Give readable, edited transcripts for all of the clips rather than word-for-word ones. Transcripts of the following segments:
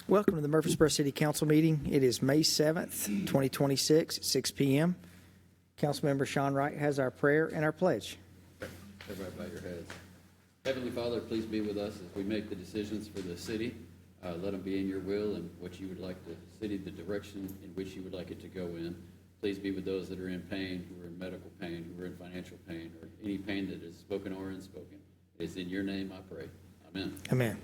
Welcome to the Murfreesboro City Council meeting. It is May 7th, 2026 at 6 p.m. Councilmember Sean Wright has our prayer and our pledge. Everybody bow your heads. Heavenly Father, please be with us as we make the decisions for the city. Let them be in your will and what you would like the city, the direction in which you would like it to go in. Please be with those that are in pain, who are in medical pain, who are in financial pain, or any pain that is spoken or unspoken. It is in your name I pray. Amen. Amen.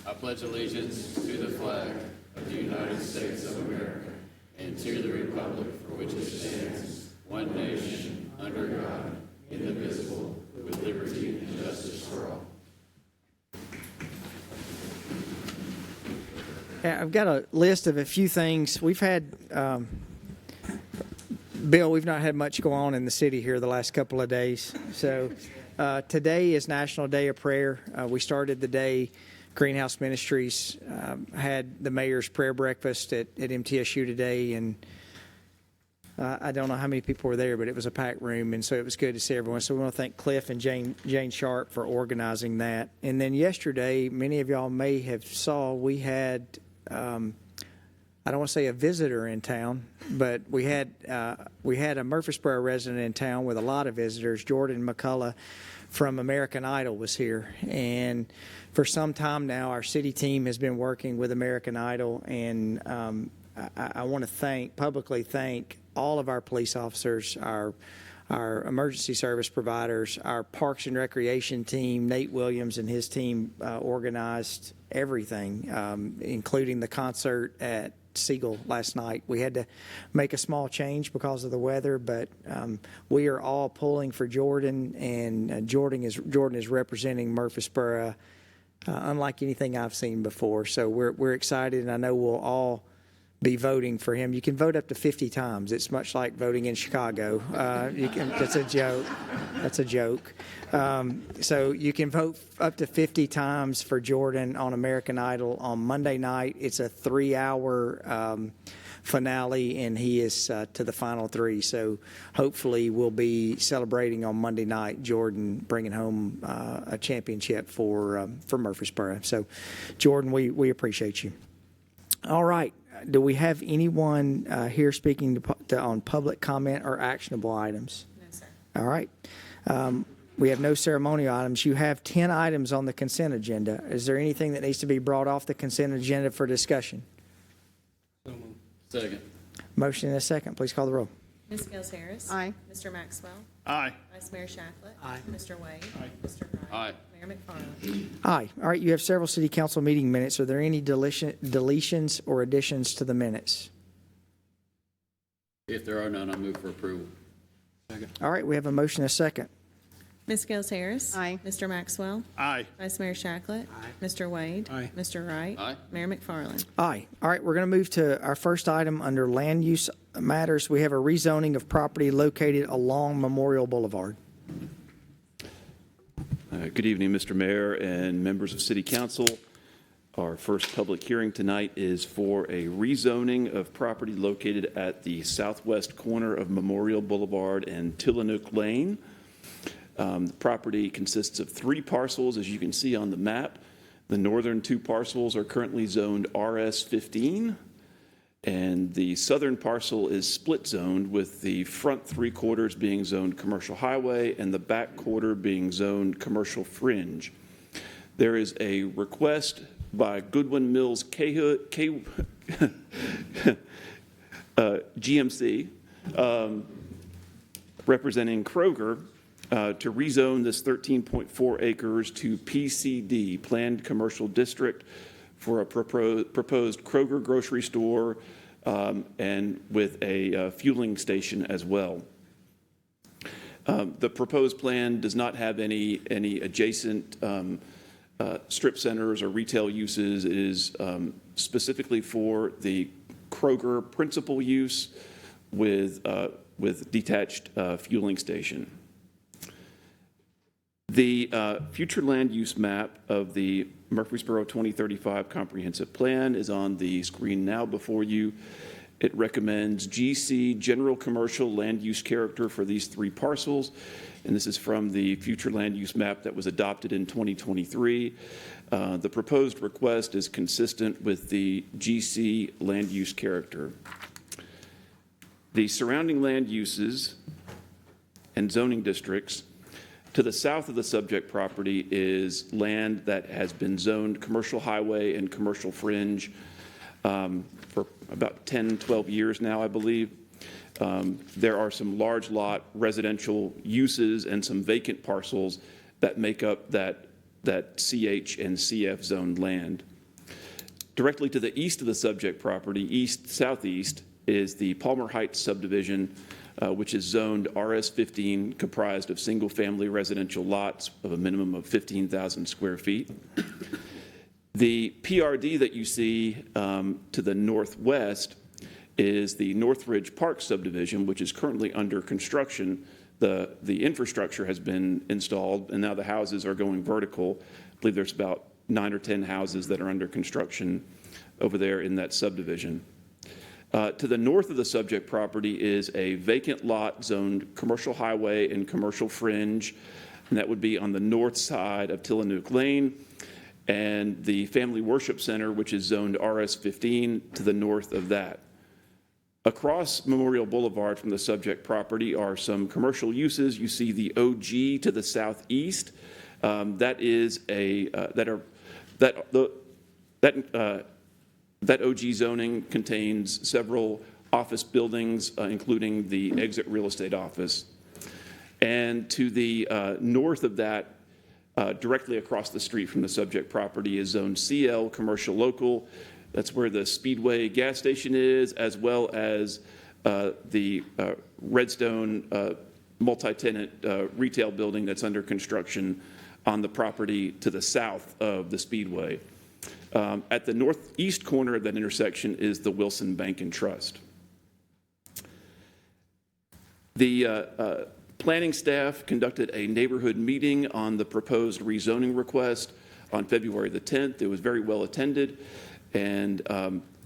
I pledge allegiance to the flag of the United States of America and to the republic for which it stands, one nation, under God, indivisible, with liberty and justice for all. Yeah, I've got a list of a few things. We've had, Bill, we've not had much go on in the city here the last couple of days. So today is National Day of Prayer. We started the day, Greenhouse Ministries had the mayor's prayer breakfast at MTSU today, and I don't know how many people were there, but it was a packed room, and so it was good to see everyone. So we want to thank Cliff and Jane Sharp for organizing that. And then yesterday, many of y'all may have saw we had, I don't want to say a visitor in town, but we had a Murfreesboro resident in town with a lot of visitors. Jordan McCullough from American Idol was here, and for some time now, our city team has been working with American Idol, and I want to publicly thank all of our police officers, our emergency service providers, our Parks and Recreation team. Nate Williams and his team organized everything, including the concert at Siegel last night. We had to make a small change because of the weather, but we are all pulling for Jordan, and Jordan is representing Murfreesboro unlike anything I've seen before. So we're excited, and I know we'll all be voting for him. You can vote up to 50 times. It's much like voting in Chicago. That's a joke. That's a joke. So you can vote up to 50 times for Jordan on American Idol on Monday night. It's a 3-hour finale, and he is to the final 3. So hopefully we'll be celebrating on Monday night Jordan bringing home a championship for Murfreesboro. So Jordan, we appreciate you. All right. Do we have anyone here speaking on public comment or actionable items? No, sir. All right. We have no ceremonial items. You have 10 items on the consent agenda. Is there anything that needs to be brought off the consent agenda for discussion? Second. Motion and a second. Please call the roll. Ms. Gales Harris. Aye. Mr. Maxwell. Aye. Vice Mayor Shacklet. Aye. Mr. Wade. Aye. Mr. Wright. Aye. Mayor McFarland. Aye. All right. You have several city council meeting minutes. Are there any deletions or additions to the minutes? If there are none, I move for approval. All right. We have a motion and a second. Ms. Gales Harris. Aye. Mr. Maxwell. Aye. Vice Mayor Shacklet. Mr. Wade. Aye. Mr. Wright. Aye. Mayor McFarland. Aye. All right, we're going to move to our first item under land use matters. We have a rezoning of property located along Memorial Boulevard. Good evening, Mr. Mayor and members of City Council. Our first public hearing tonight is for a rezoning of property located at the southwest corner of Memorial Boulevard and Tillanook Lane. The property consists of 3 parcels, as you can see on the map. The northern 2 parcels are currently zoned RS-15, and the southern parcel is split zoned, with the front 3 quarters being zoned commercial highway and the back quarter being zoned commercial fringe. There is a request by Goodwin Mills GMC representing Kroger to rezone this 13.4 acres to PCD, Planned Commercial District, for a proposed Kroger grocery store and with a fueling station as well. The proposed plan does not have any adjacent strip centers or retail uses. It is specifically for the Kroger principal use with detached fueling station. The future land use map of the Murfreesboro 2035 Comprehensive Plan is on the screen now before you. It recommends GC, general commercial land use character for these 3 parcels, and this is from the future land use map that was adopted in 2023. The proposed request is consistent with the GC land use character. The surrounding land uses and zoning districts to the south of the subject property is land that has been zoned commercial highway and commercial fringe for about 10, 12 years now, I believe. There are some large lot residential uses and some vacant parcels that make up that CH and CF zoned land. Directly to the east of the subject property, east-southeast, is the Palmer Heights subdivision, which is zoned RS15, comprised of single-family residential lots of a minimum of 15,000 square feet. The PRD that you see to the northwest is the Northridge Park subdivision, which is currently under construction. The infrastructure has been installed, and now the houses are going vertical. I believe there's about 9 or 10 houses that are under construction over there in that subdivision. To the north of the subject property is a vacant lot zoned commercial highway and commercial fringe, and that would be on the north side of Tillanook Lane, and the Family Worship Center, which is zoned RS15, to the north of that. Across Memorial Boulevard from the subject property are some commercial uses. You see the OG to the southeast. That OG zoning contains several office buildings, including the Exit Real Estate Office. And to the north of that, directly across the street from the subject property, is Zone CL, Commercial Local. That's where the Speedway gas station is, as well as the Redstone multi-tenant retail building that's under construction on the property to the south of the Speedway. At the northeast corner of that intersection is the Wilson Bank and Trust. The planning staff conducted a neighborhood meeting on the proposed rezoning request on February the 10th. It was very well attended, and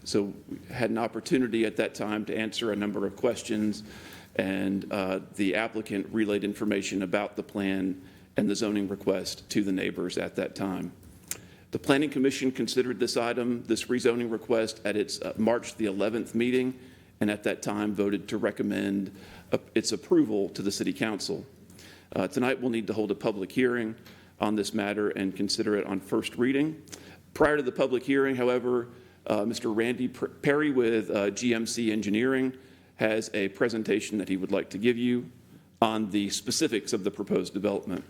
so we had an opportunity at that time to answer a number of questions, and the applicant relayed information about the plan and the zoning request to the neighbors at that time. The Planning Commission considered this item, this rezoning request, at its March the 11th meeting, and at that time voted to recommend its approval to the City Council. Tonight we'll need to hold a public hearing on this matter and consider it on first reading. Prior to the public hearing, however, Mr. Randy Perry with GMC Engineering has a presentation that he would like to give you on the specifics of the proposed development.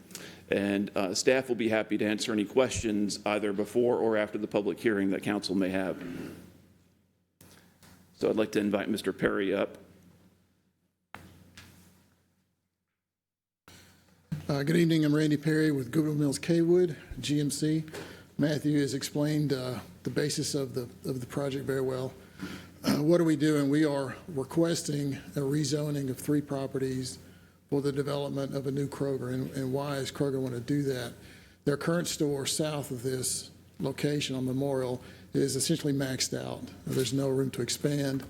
And staff will be happy to answer any questions either before or after the public hearing that council may have. So I'd like to invite Mr. Perry up. Good evening. I'm Randy Perry with Goodwill Mills Kaywood, GMC. Matthew has explained the basis of the project very well. What are we doing? We are requesting a rezoning of 3 properties for the development of a new Kroger. And why does Kroger want to do that? Their current store south of this location on Memorial is essentially maxed out. There's no room to expand.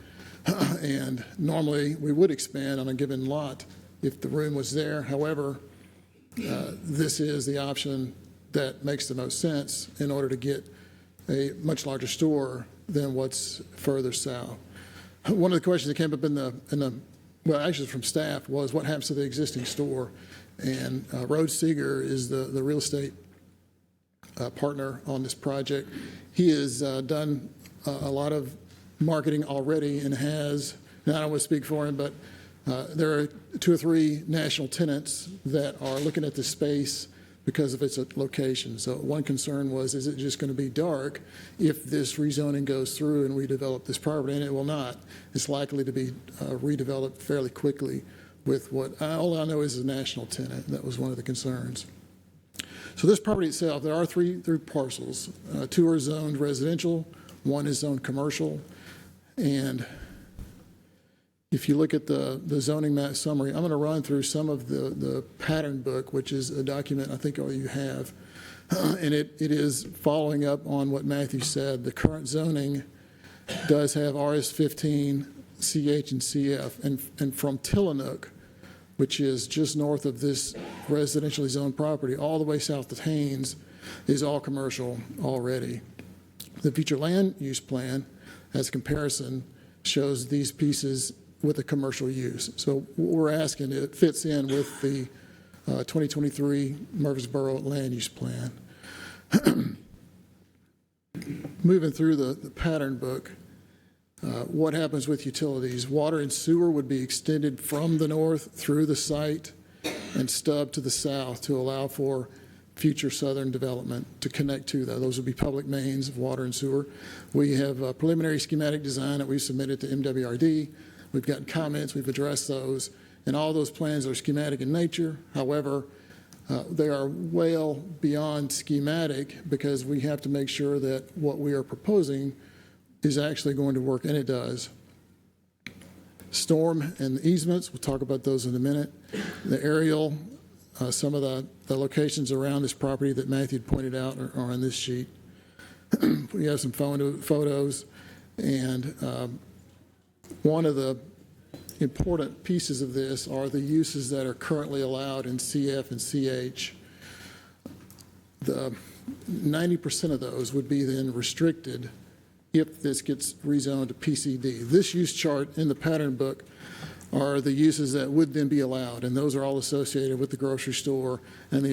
And normally we would expand on a given lot if the room was there. However, this is the option that makes the most sense in order to get a much larger store than what's further south. One of the questions that came up well, actually from staff, was what happens to the existing store? And Rhodes Seeger is the real estate partner on this project. He has done a lot of marketing already and has, now I don't want to speak for him, but there are 2 or 3 national tenants that are looking at this space because of its location. So one concern was, is it just going to be dark if this rezoning goes through and we develop this property? And it will not. It's likely to be redeveloped fairly quickly with what, all I know is a national tenant. That was one of the concerns. So this property itself, there are 3 parcels. 2 are zoned residential, 1 is zoned commercial. And if you look at the zoning map summary, I'm going to run through some of the pattern book, which is a document I think all you have. And it is following up on what Matthew said. The current zoning does have RS15 CH, and CF. And from Tillanook, which is just north of this residentially zoned property, all the way south to Haynes, is all commercial already. The future land use plan, as a comparison, shows these pieces with a commercial use. So what we're asking, it fits in with the 2023 Murfreesboro land use plan. Moving through the pattern book, what happens with utilities? Water and sewer would be extended from the north through the site and stub to the south to allow for future southern development to connect to that. Those would be public mains of water and sewer. We have a preliminary schematic design that we've submitted to MWRD. We've gotten comments, we've addressed those, and all those plans are schematic in nature. However, they are well beyond schematic because we have to make sure that what we are proposing is actually going to work, and it does. Storm and easements, we'll talk about those in a minute. The aerial, some of the locations around this property that Matthew pointed out are on this sheet. We have some photos, and one of the important pieces of this are the uses that are currently allowed in CF and CH. The 90% of those would be then restricted if this gets rezoned to PCD. This use chart in the pattern book are the uses that would then be allowed, and those are all associated with the grocery store and the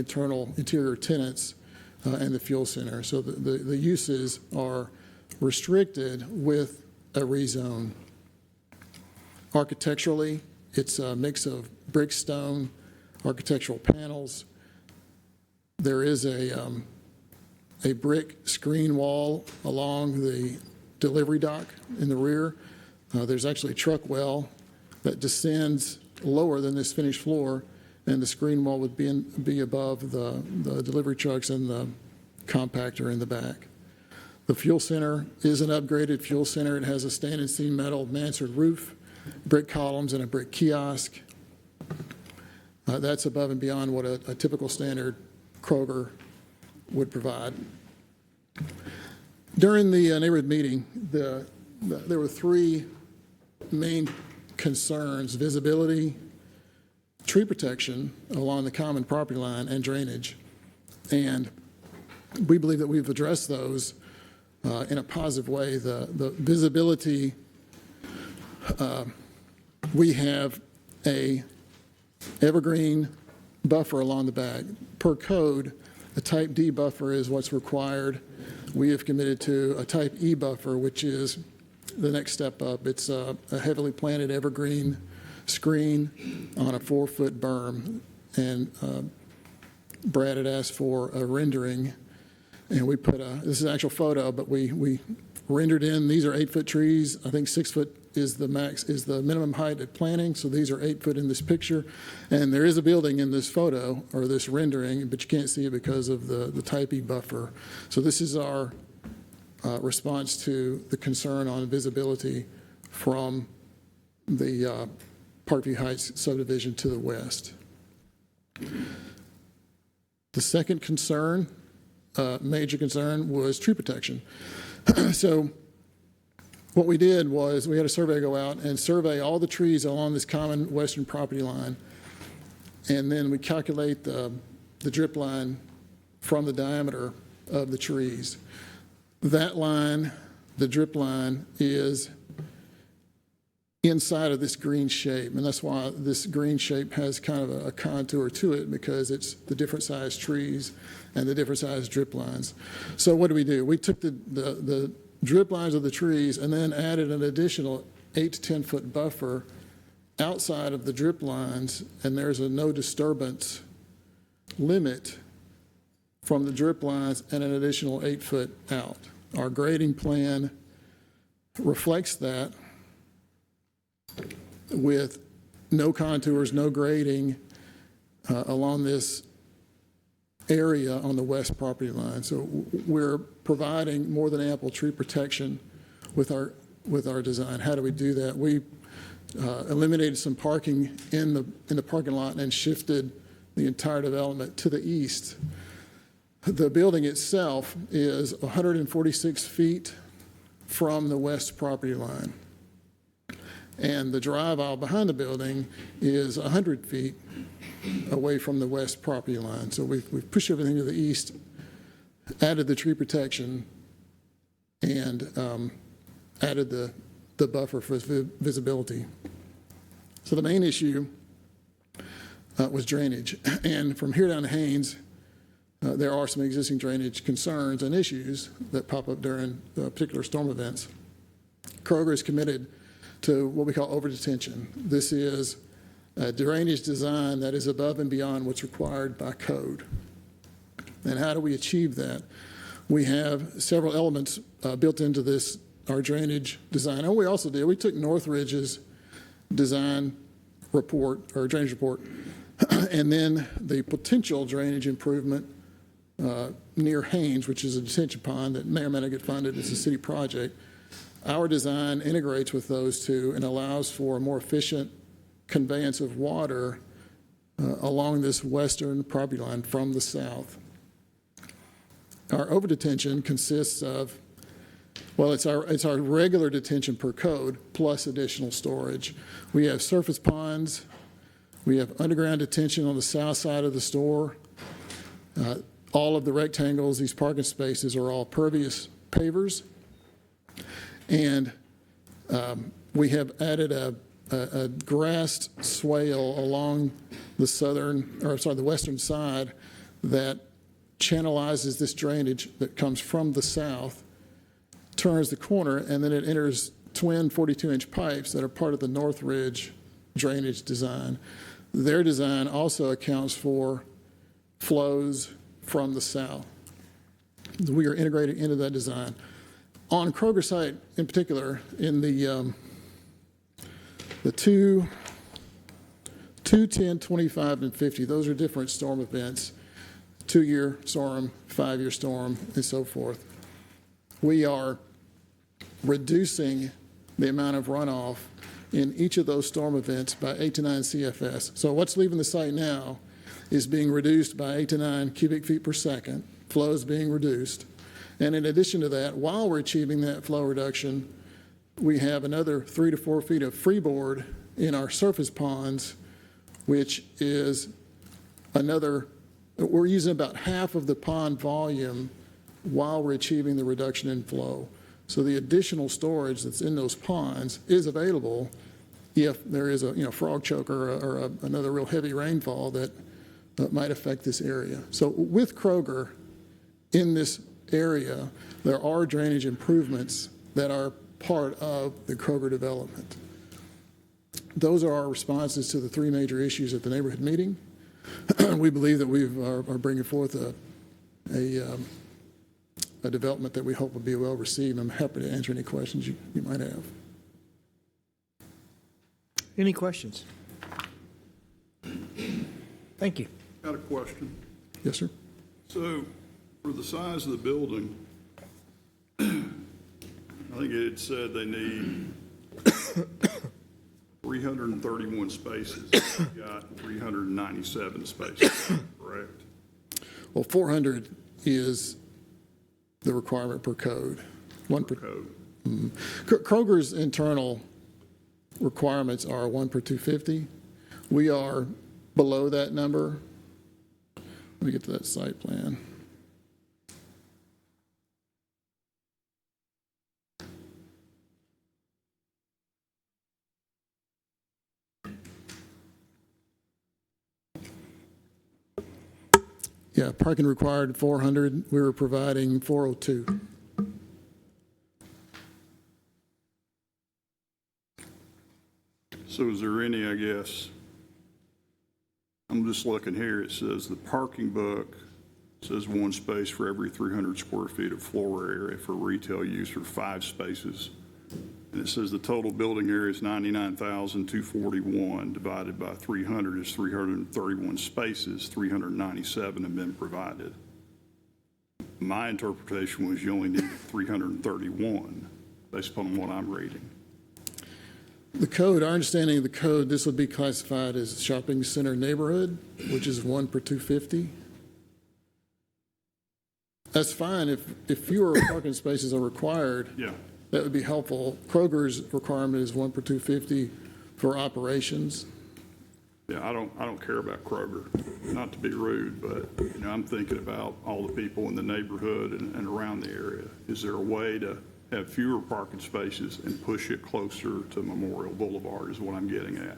interior tenants and the fuel center. So the uses are restricted with a rezone. Architecturally, it's a mix of brick, stone, architectural panels. There is a brick screen wall along the delivery dock in the rear. There's actually a truck well that descends lower than this finished floor, and the screen wall would be above the delivery trucks and the compactor in the back. The fuel center is an upgraded fuel center. It has a stand and seam metal mansard roof, brick columns, and a brick kiosk. That's above and beyond what a typical standard Kroger would provide. During the neighborhood meeting, there were three main concerns: visibility, tree protection along the common property line, and drainage. And we believe that we've addressed those in a positive way. The visibility, we have a evergreen buffer along the back. Per code, a type D buffer is what's required. We have committed to a type E buffer, which is the next step up. It's a heavily planted evergreen screen on a 4-foot berm. And Brad had asked for a rendering, and we put this is an actual photo, but we rendered in, these are 8-foot trees. I think 6 foot is the minimum height at planting, so these are 8 foot in this picture. And there is a building in this photo, or this rendering, but you can't see it because of the type E buffer. So this is our response to the concern on visibility from the Parkview Heights subdivision to the west. The second concern, major concern, was tree protection. So what we did was we had a survey go out and survey all the trees along this common western property line, and then we calculate the drip line from the diameter of the trees. That line, the drip line, is inside of this green shape, and that's why this green shape has kind of a contour to it, because it's the different size trees and the different size drip lines. So what do? We took the drip lines of the trees and then added an additional 8 to 10 foot buffer outside of the drip lines, and there's a no disturbance limit from the drip lines and an additional 8 foot out. Our grading plan reflects that, with no contours, no grading along this area on the west property line. So we're providing more than ample tree protection with our design. How do we do that? We eliminated some parking in the parking lot and shifted the entire development to the east. The building itself is 146 feet from the west property line. And the drive aisle behind the building is 100 feet away from the west property line. So we've pushed everything to the east, added the tree protection, and added the buffer for visibility. So the main issue was drainage. And from here down to Haynes, there are some existing drainage concerns and issues that pop up during particular storm events. Kroger is committed to what we call over-detention. This is a drainage design that is above and beyond what's required by code. And how do we achieve that? We have several elements built into this, our drainage design. And we also did, we took Northridge's design report, or drainage report, and then the potential drainage improvement near Haynes, which is a detention pond that may or may not get funded as a city project. Our design integrates with those two and allows for a more efficient conveyance of water along this western property line from the south. Our over-detention consists of, well, it's our regular detention per code plus additional storage. We have surface ponds. We have underground detention on the south side of the store. All of the rectangles, these parking spaces, are all pervious pavers. And we have added a grassed swale along the western side that channelizes this drainage that comes from the south, turns the corner, and then it enters twin 42-inch pipes that are part of the Northridge drainage design. Their design also accounts for flows from the south. We are integrated into that design. On Kroger site in particular, in the 2, 10, 25, and 50, those are different storm events, 2-year storm, 5-year storm, and so forth. We are reducing the amount of runoff in each of those storm events by 8 to 9 CFS. So what's leaving the site now is being reduced by 8 to 9 cubic feet per second, flows being reduced. And in addition to that, while we're achieving that flow reduction, we have another 3 to 4 feet of freeboard in our surface ponds, which is we're using about half of the pond volume while we're achieving the reduction in flow. So the additional storage that's in those ponds is available if there is a frog choker or another real heavy rainfall that might affect this area. So with Kroger in this area, there are drainage improvements that are part of the Kroger development. Those are our responses to the 3 major issues at the neighborhood meeting. We believe that we are bringing forth a development that we hope will be well received. I'm happy to answer any questions you might have. Any questions? Thank you. Got a question. Yes, sir. So, for the size of the building, I think it said they need 331 spaces. You got 397 spaces, correct? Well, 400 is the requirement per code. One per Code. Kroger's internal requirements are 1 per 250. We are below that number. Let me get to that site plan. Yeah, parking required 400. We were providing 402. So is there any, I guess, I'm just looking here, it says the parking book says 1 space for every 300 square feet of floor area for retail use for 5 spaces. And it says the total building area is 99,241 divided by 300 is 331 spaces, 397 have been provided. My interpretation was you only need 331 based upon what I'm reading. The code, our understanding of the code, this would be classified as shopping center neighborhood, which is 1 per 250. That's fine if fewer parking spaces are required. Yeah. that would be helpful. Kroger's requirement is 1 per 250 for operations. Yeah, I don't care about Kroger, not to be rude, but, I'm thinking about all the people in the neighborhood and around the area. Is there a way to have fewer parking spaces and push it closer to Memorial Boulevard is what I'm getting at.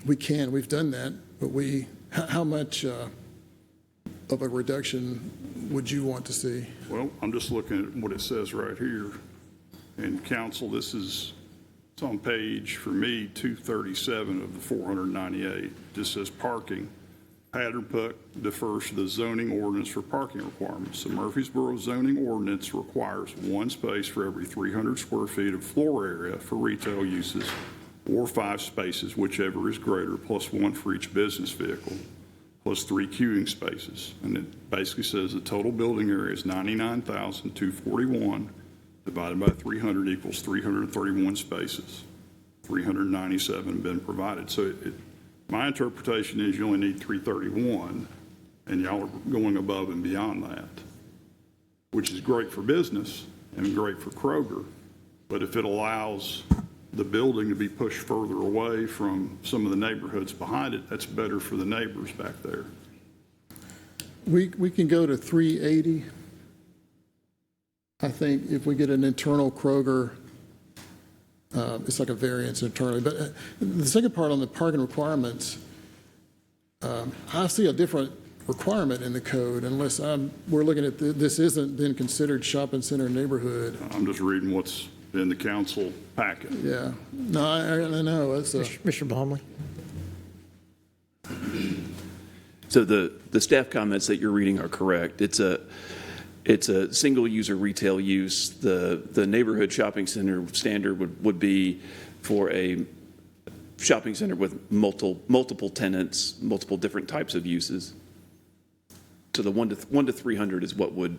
We can, we've done that, but how much of a reduction would you want to see? Well, I'm just looking at what it says right here. And council, it's on page, for me, 237 of the 498. It just says parking. Pattern Puck defers to the zoning ordinance for parking requirements. The Murfreesboro zoning ordinance requires 1 space for every 300 square feet of floor area for retail uses, or 5 spaces, whichever is greater, plus 1 for each business vehicle, plus 3 queuing spaces. And it basically says the total building area is 99,241 divided by 300 equals 331 spaces. 397 have been provided. So my interpretation is you only need 331, and y'all are going above and beyond that, which is great for business and great for Kroger. But if it allows the building to be pushed further away from some of the neighborhoods behind it, that's better for the neighbors back there. We can go to 380. I think if we get an internal Kroger, it's like a variance internally. But the second part on the parking requirements, I see a different requirement in the code unless we're looking at, this isn't been considered shopping center neighborhood. I'm just reading what's in the council packet. Yeah, no, I know, it's a, Mr. Blomley? So the staff comments that you're reading are correct. It's a single user retail use. The neighborhood shopping center standard would be for a shopping center with multiple tenants, multiple different types of uses. So the 1 to 300 is what would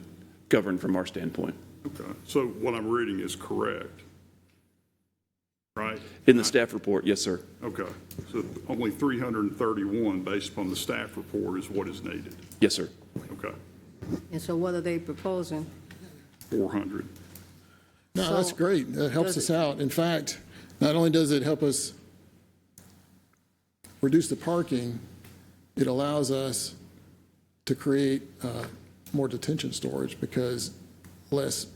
govern from our standpoint. Okay, so what I'm reading is correct, right? In the staff report, yes, sir. Okay, so only 331 based upon the staff report is what is needed. Yes, sir. Okay, And so what are they proposing? 400. no, that's So, great. That helps does us out. In fact, not only does it help us reduce the parking, it allows us to create more detention storage because less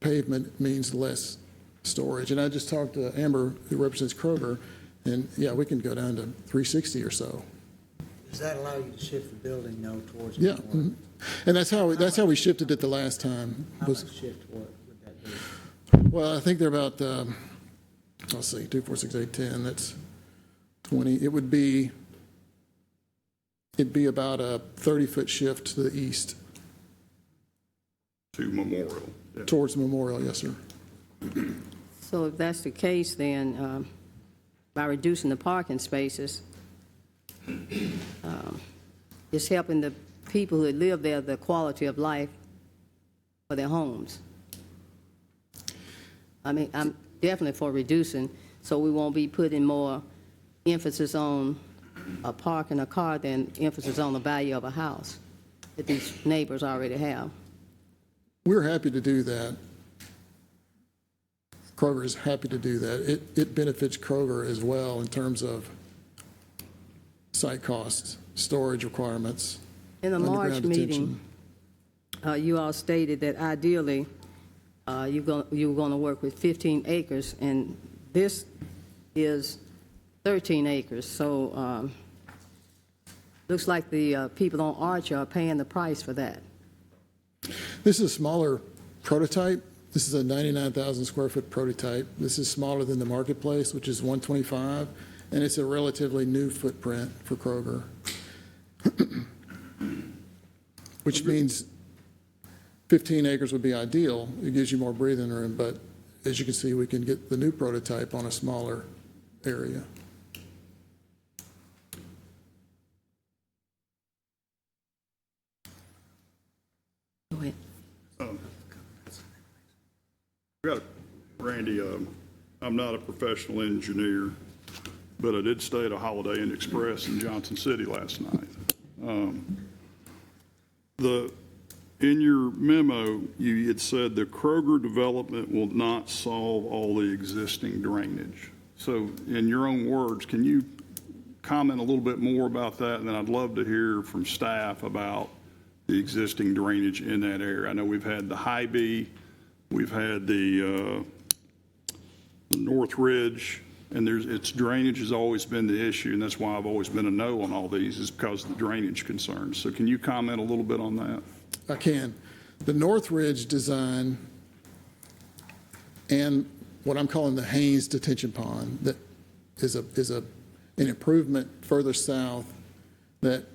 pavement means less storage. And I just talked to Amber, who represents Kroger, and yeah, we can go down to 360 or so. Does that allow you to shift the building, though, towards? Yeah, more? mhm. And that's how we shifted it the last time. How was- much shift what would that be? Well, I think they're about, let's see, 2, 4, 6, 8, 10, that's 20. It'd be about a 30-foot shift to the east To Memorial. Yeah. towards Memorial, yes, sir. So if that's the case, then by reducing the parking spaces, it's helping the people who live there the quality of life for their homes. I mean, I'm definitely for reducing, so we won't be putting more emphasis on parking a car than emphasis on the value of a house that these neighbors already have. We're happy to do that. Kroger is happy to do that. It benefits Kroger as well in terms of site costs, storage requirements. In the March underground meeting, you all stated that ideally, you were going to work with 15 acres, and this is 13 acres. So looks like the people on Archer are paying the price for that. This is a smaller prototype. This is a 99,000 square foot prototype. This is smaller than the marketplace, which is 125, and it's a relatively new footprint for Kroger. Which means 15 acres would be ideal. It gives you more breathing room, but as you can see, we can get the new prototype on a smaller area. Go ahead. Randy, I'm not a professional engineer, but I did stay at a Holiday Inn Express in Johnson City last night. in your memo, you had said the Kroger development will not solve all the existing drainage. So in your own words, can you comment a little bit more about that? And then I'd love to hear from staff about the existing drainage in that area. I know we've had the Hy-Vee, we've had the North Ridge, and its drainage has always been the issue, and that's why I've always been a no on all these, is because of the drainage concerns. So can you comment a little bit on that? I can. The Northridge design and what I'm calling the Haynes detention pond, that is an improvement further south that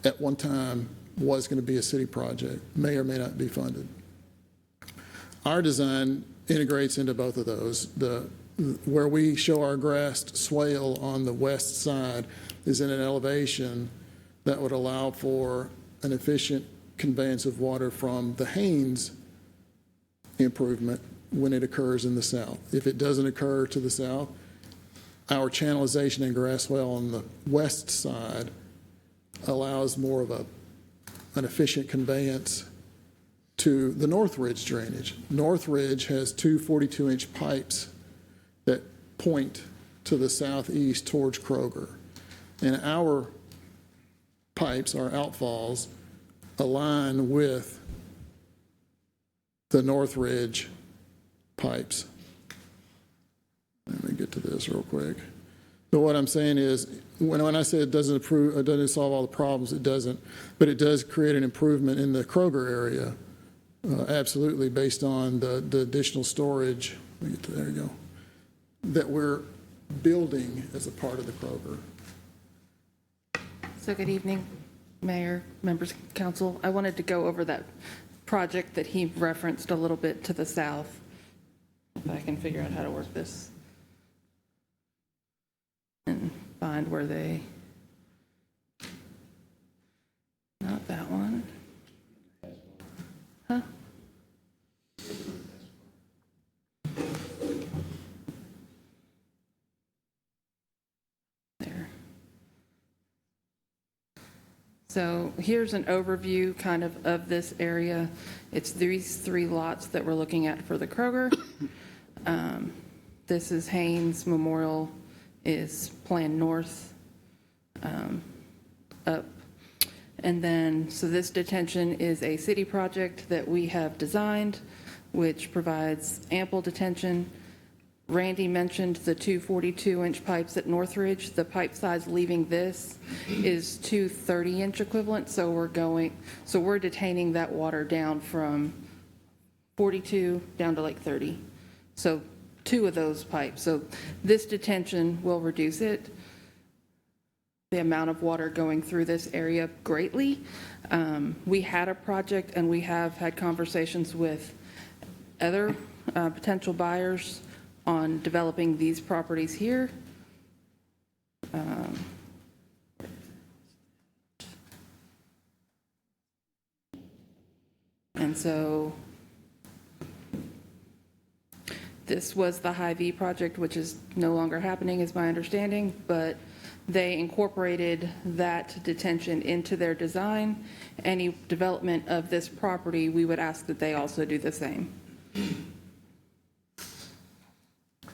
at one time was going to be a city project, may or may not be funded. Our design integrates into both of those. Where we show our grassed swale on the west side is in an elevation that would allow for an efficient conveyance of water from the Haynes improvement when it occurs in the south. If it doesn't occur to the south, our channelization and grass swale on the west side allows more of an efficient conveyance to the Northridge drainage. Northridge has two 42-inch pipes that point to the southeast towards Kroger. And our pipes, our outfalls, align with the Northridge pipes. Let me get to this real quick. So what I'm saying is, when I say it doesn't solve all the problems, it doesn't, but it does create an improvement in the Kroger area, absolutely, based on the additional storage. Let me get to, there you go, that we're building as a part of the Kroger. So good evening, Mayor, members of council. I wanted to go over that project that he referenced a little bit to the south. If I can figure out how to work this and find where they, not that one. Huh? There. So here's an overview kind of this area. It's these three lots that we're looking at for the Kroger. This is Haynes Memorial is planned north up. And then, so this detention is a city project that we have designed, which provides ample detention. Randy mentioned the two 42-inch pipes at Northridge. The pipe size leaving this is two 30-inch equivalent, so we're detaining that water down from 42 down to like 30. So two of those pipes. So this detention will reduce it, the amount of water going through this area greatly. We had a project and we have had conversations with other potential buyers on developing these properties here. And so this was the Hy-Vee project, which is no longer happening, is my understanding, but they incorporated that detention into their design. Any development of this property, we would ask that they also do the same.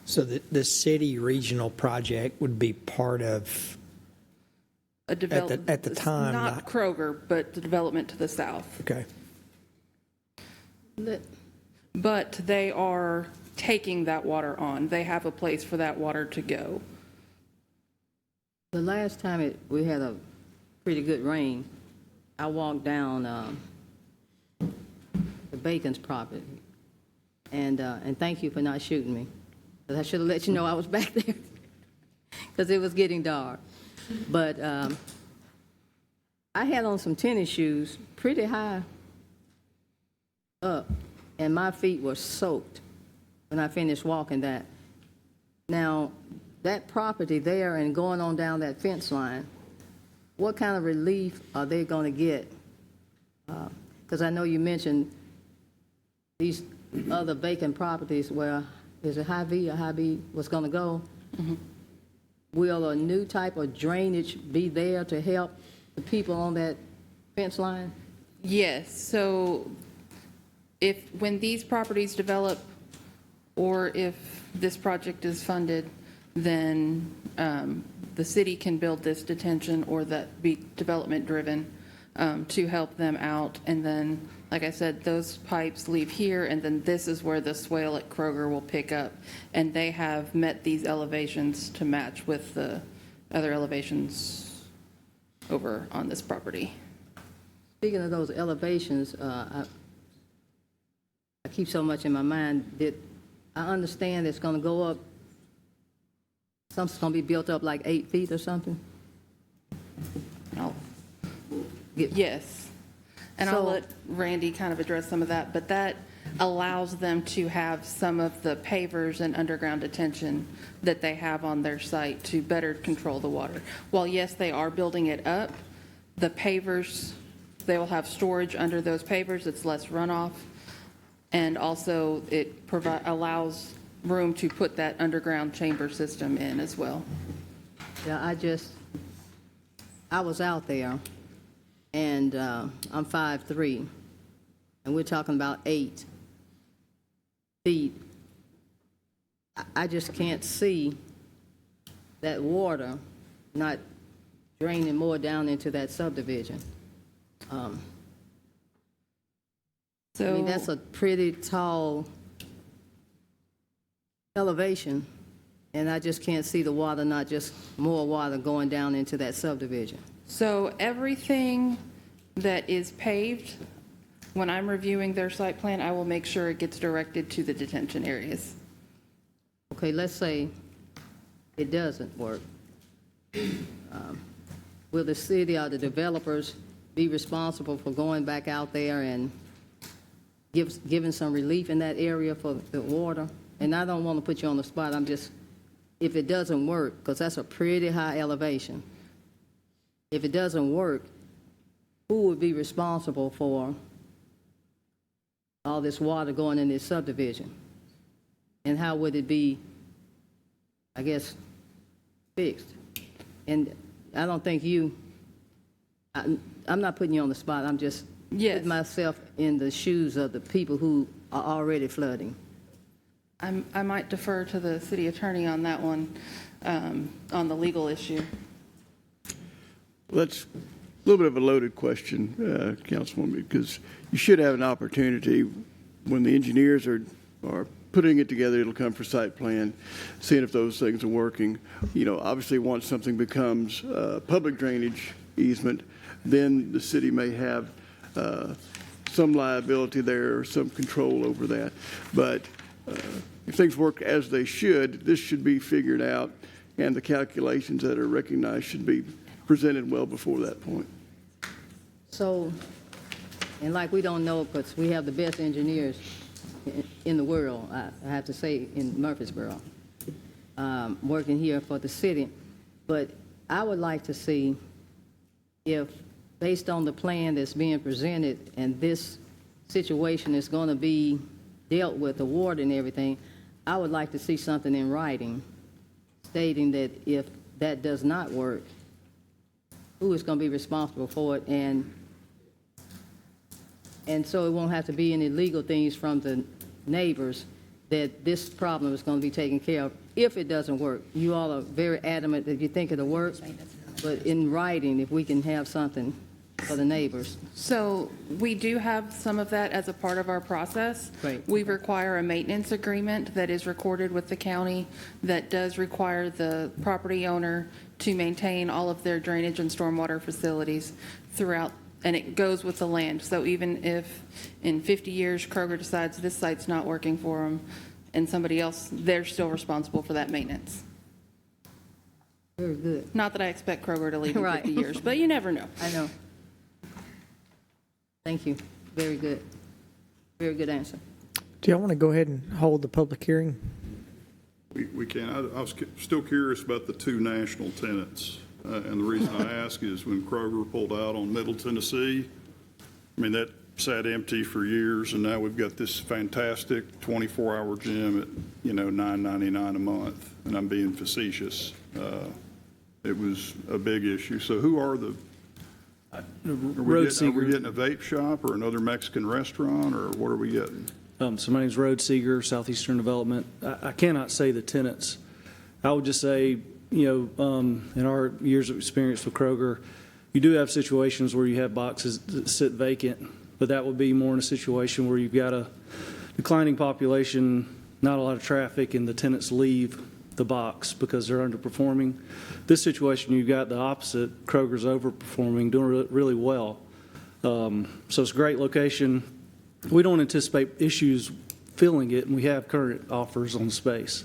So the city regional project would be part of, A development at the time, not Kroger, but the development to the south. okay. But they are taking that water on. They have a place for that water to go. The last time we had a pretty good rain, I walked down the Bacon's property, and thank you for not shooting me, because I should have let you know I was back there, because it was getting dark. But I had on some tennis shoes pretty high up, and my feet were soaked when I finished walking that. Now, that property there and going on down that fence line, what kind of relief are they going to get? Because I know you mentioned these other vacant properties where, is it Hy-Vee or Hy-Vee was going to go? Mm-hmm. Will a new type of drainage be there to help the people on that fence line? Yes, so when these properties develop, or if this project is funded, then the city can build this detention or that be development-driven to help them out. And then, like I said, those pipes leave here, and then this is where the swale at Kroger will pick up. And they have met these elevations to match with the other elevations over on this property. Speaking of those elevations, I keep so much in my mind that I understand it's going to go up, something's going to be built up like 8 feet or something? I'll- Get- Yes. And I'll So- let Randy kind of address some of that, but that allows them to have some of the pavers and underground detention that they have on their site to better control the water. While, yes, they are building it up, the pavers, they will have storage under those pavers, it's less runoff, and also it allows room to put that underground chamber system in as well. Yeah, I was out there, and I'm 5'3", and we're talking about 8 feet. I just can't see that water not draining more down into that subdivision. I mean, that's So, a pretty tall elevation, and I just can't see the water, not just more water going down into that subdivision. so everything that is paved, when I'm reviewing their site plan, I will make sure it gets directed to the detention areas. Okay, let's say it doesn't work. Will the city or the developers be responsible for going back out there and giving some relief in that area for the water? And I don't want to put you on the spot, I'm just, if it doesn't work, because that's a pretty high elevation. If it doesn't work, who would be responsible for all this water going in this subdivision? And how would it be, I guess, fixed? And I don't think I'm not putting you on the spot, I'm just Yes. putting myself in the shoes of the people who are already flooding. I might defer to the city attorney on that one, on the legal issue. That's a little bit of a loaded question, Councilwoman, because you should have an opportunity when the engineers are putting it together, it'll come for site plan, seeing if those things are working. You know, obviously, once something becomes public drainage easement, then the city may have some liability there or some control over that. But if things work as they should, this should be figured out, and the calculations that are recognized should be presented well before that point. So, and like we don't know, because we have the best engineers in the world, I have to say, in Murfreesboro, working here for the city. But I would like to see if, based on the plan that's being presented, and this situation is going to be dealt with, the water and everything, I would like to see something in writing stating that if that does not work, who is going to be responsible for it, and so it won't have to be any legal things from the neighbors, that this problem is going to be taken care of if it doesn't work. You all are very adamant that you think it'll work, but in writing, if we can have something for the neighbors. So we do have some of that as a part of our process. Great. We require a maintenance agreement that is recorded with the county that does require the property owner to maintain all of their drainage and stormwater facilities throughout, and it goes with the land. So even if in 50 years Kroger decides this site's not working for them and somebody else, they're still responsible for that maintenance. Very good. Not that I expect Kroger to leave in Right. 50 years, but you never know. I know. Thank you. Very good. Very good answer. Do y'all want to go ahead and hold the public hearing? We can. I was still curious about the two national tenants. And the reason I ask is when Kroger pulled out on Middle Tennessee, I mean, that sat empty for years, and now we've got this fantastic 24-hour gym at, $9.99 a month, and I'm being facetious. It was a big issue. So who are the Are we Road Seeger. getting a vape shop or another Mexican restaurant, or what are we getting? So my name's Road Seeger, Southeastern Development. I cannot say the tenants. I would just say, in our years of experience with Kroger, you do have situations where you have boxes that sit vacant, but that would be more in a situation where you've got a declining population, not a lot of traffic, and the tenants leave the box because they're underperforming. This situation, you've got the opposite. Kroger's overperforming, doing really well. So it's a great location. We don't anticipate issues filling it, and we have current offers on space.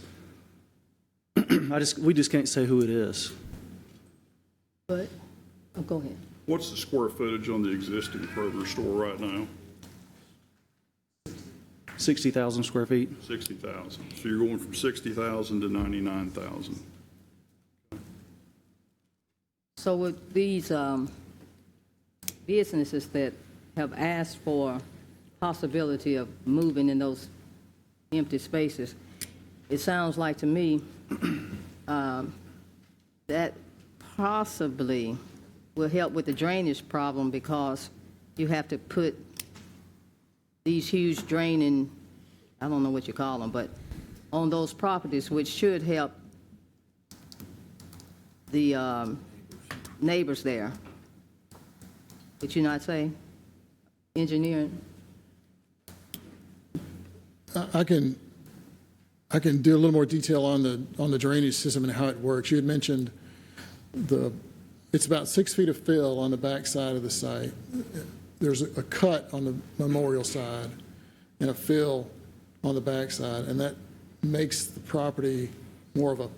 We just can't say who it is. But, go ahead. What's the square footage on the existing Kroger store right now? 60,000 square feet. 60,000. So you're going from 60,000 to 99,000. So with these businesses that have asked for possibility of moving in those empty spaces, it sounds like to me that possibly will help with the drainage problem, because you have to put these huge draining, I don't know what you call them, but on those properties, which should help the neighbors there. Would you not say? Engineering? I can do a little more detail on the drainage system and how it works. You had mentioned it's about 6 feet of fill on the back side of the site. There's a cut on the memorial side and a fill on the back side, and that makes the property more of a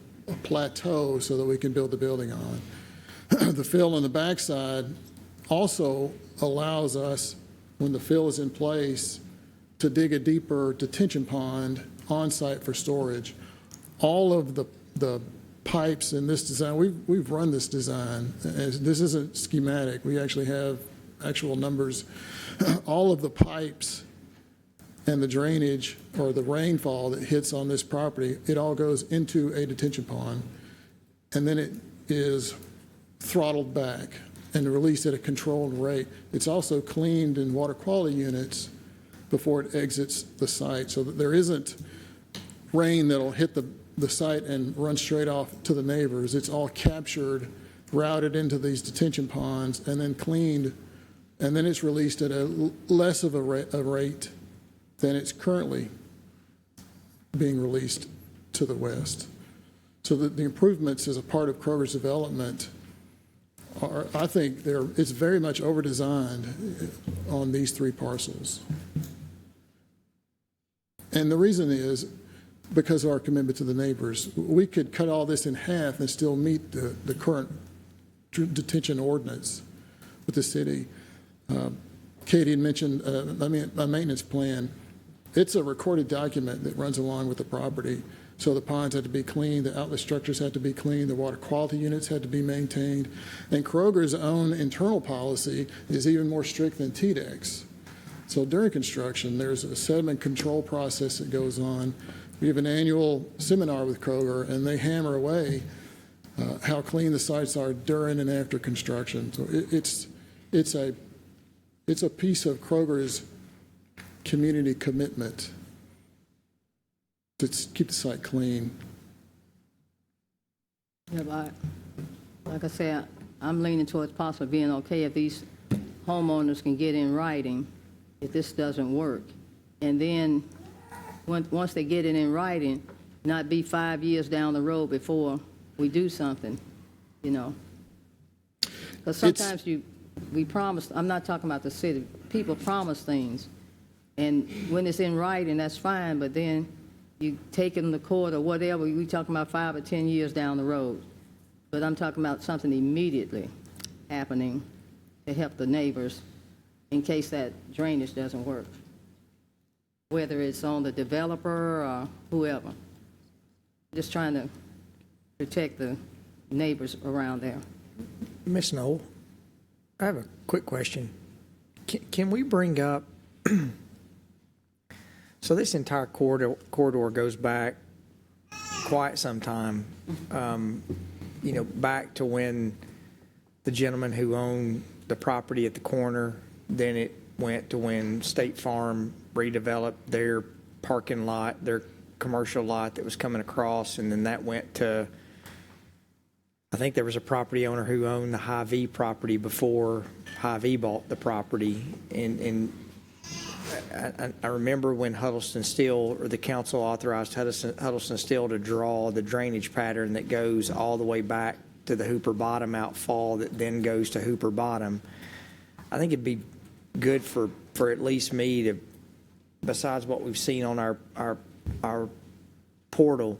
plateau so that we can build the building on. The fill on the back side also allows us, when the fill is in place, to dig a deeper detention pond on site for storage. All of the pipes in this design, we've run this design. This isn't schematic. We actually have actual numbers. All of the pipes and the drainage or the rainfall that hits on this property, it all goes into a detention pond, and then it is throttled back and released at a controlled rate. It's also cleaned in water quality units before it exits the site, so that there isn't rain that'll hit the site and run straight off to the neighbors. It's all captured, routed into these detention ponds, and then cleaned, and then it's released at a less of a rate than it's currently being released to the west. So that the improvements as a part of Kroger's development are, I think it's very much over-designed on these 3 parcels. And the reason is because of our commitment to the neighbors. We could cut all this in half and still meet the current detention ordinance with the city. Katie had mentioned a maintenance plan. It's a recorded document that runs along with the property. So the ponds had to be cleaned, the outlet structures had to be cleaned, the water quality units had to be maintained. And Kroger's own internal policy is even more strict than TDEC's. So during construction, there's a sediment control process that goes on. We have an annual seminar with Kroger, and they hammer away how clean the sites are during and after construction. So it's a piece of Kroger's community commitment to keep the site clean. Yeah, like I said, I'm leaning towards possibly being okay if these homeowners can get in writing if this doesn't work. And then once they get it in writing, not be 5 years down the road before we do something, Because sometimes we promise, I'm not talking about the city, people promise things, and when it's in writing, that's fine, but then you take them to court or whatever, we talking about 5 or 10 years down the road. But I'm talking about something immediately happening to help the neighbors in case that drainage doesn't work, whether it's on the developer or whoever. Just trying to protect the neighbors around there. Ms. Knoll, I have a quick question. Can we bring up, so this entire corridor goes back quite some time, back to when the gentleman who owned the property at the corner. Then it went to when State Farm redeveloped their parking lot, their commercial lot that was coming across, and then that went to, I think there was a property owner who owned the Hy-Vee property before Hy-Vee bought the property. And I remember when Huddleston Steel, or the council authorized Huddleston Steel to draw the drainage pattern that goes all the way back to the Hooper Bottom outfall that then goes to Hooper Bottom. I think it'd be good for at least me to, besides what we've seen on our portal,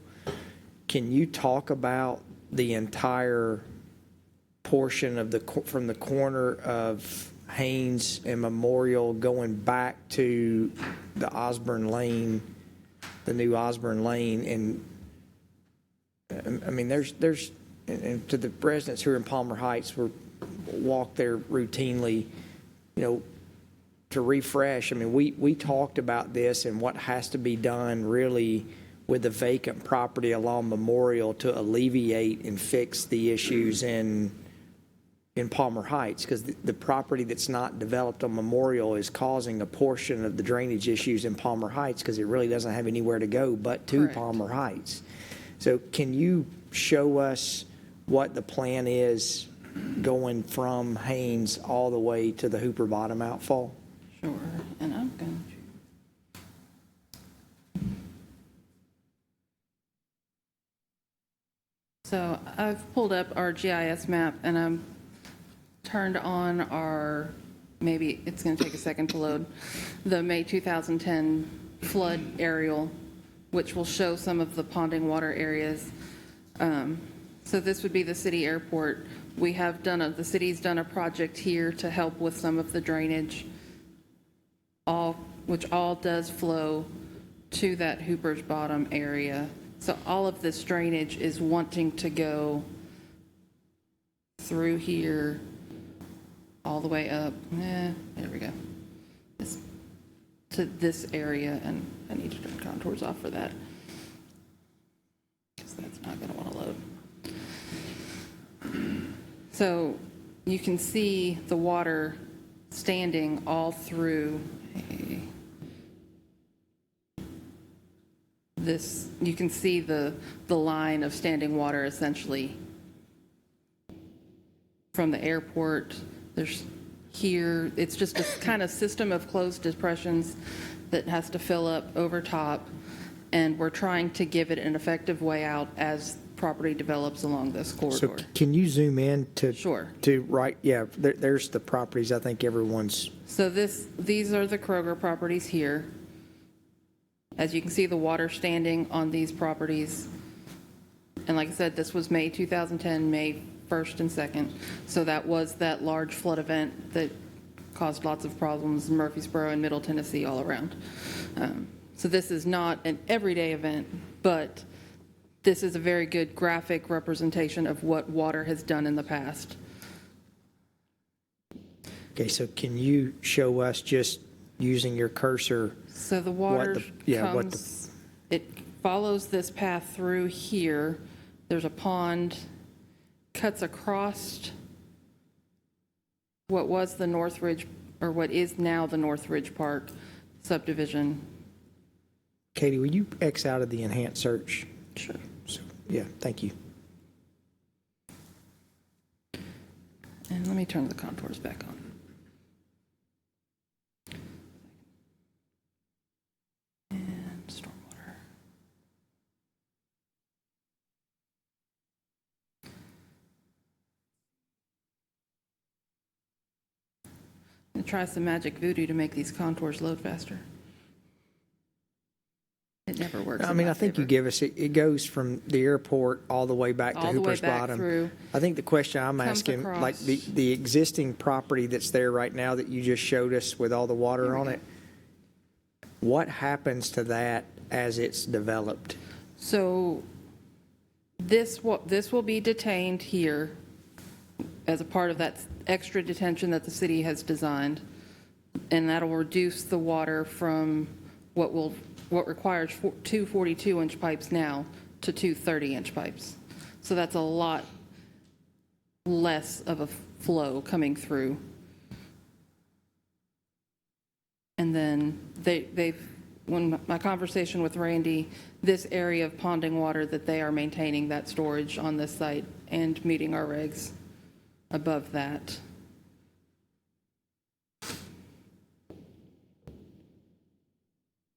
can you talk about the entire portion of from the corner of Haynes and Memorial going back to the Osborne Lane, the new Osborne Lane? And I mean, there's and to the residents who are in Palmer Heights, we walk there routinely, you know, to refresh. I mean, we talked about this and what has to be done really with the vacant property along Memorial to alleviate and fix the issues in Palmer Heights, because the property that's not developed on Memorial is causing a portion of the drainage issues in Palmer Heights because it really doesn't have anywhere to go but to Correct. Palmer Heights. So can you show us what the plan is going from Haynes all the way to the Hooper Bottom outfall? Sure, and I'm going to. So I've pulled up our GIS map and I'm turned on our, maybe it's going to take a second to load, the May 2010 flood aerial, which will show some of the ponding water areas. So this would be the city airport. We have the city's done a project here to help with some of the drainage, which all does flow to that Hooper's Bottom area. So all of this drainage is wanting to go through here, all the way up. There we go. To this area, and I need to turn contours off for that, because that's not going to want to load. So you can see the water standing all through this. You can see the line of standing water essentially from the airport. There's here, it's just a kind of system of closed depressions that has to fill up over top, and we're trying to give it an effective way out as property develops along this corridor. So can you zoom in to Sure. to right? Yeah, there's the properties. I think everyone's. So these are the Kroger properties here. As you can see, the water standing on these properties. And like I said, this was May 2010, May 1st and 2nd. So that was that large flood event that caused lots of problems in Murfreesboro and Middle Tennessee all around. So this is not an everyday event, but this is a very good graphic representation of what water has done in the past. Okay, so can you show us, just using your cursor? So the water what comes, it follows this path through here. There's a pond, cuts across what was the Northridge, or what is now the Northridge Park subdivision. Katie, will you X out of the enhanced search? Sure. So, yeah, thank you. And let me turn the contours back on. And stormwater. I'm gonna try some magic voodoo to make these contours load faster. It never works. I in mean, my I think you favor. give us, it goes from the airport all the way back to All the way Hooper's back Bottom. through. I think the question I'm Comes asking, like across. the existing property that's there right now that you just showed us with all the water on it, what happens to that as it's developed? So this will be detained here as a part of that extra detention that the city has designed, and that'll reduce the water from what requires two 42-inch pipes now to two 30-inch pipes. So that's a lot less of a flow coming through And then when my conversation with Randy, this area of ponding water that they are maintaining that storage on this site and meeting our regs above that.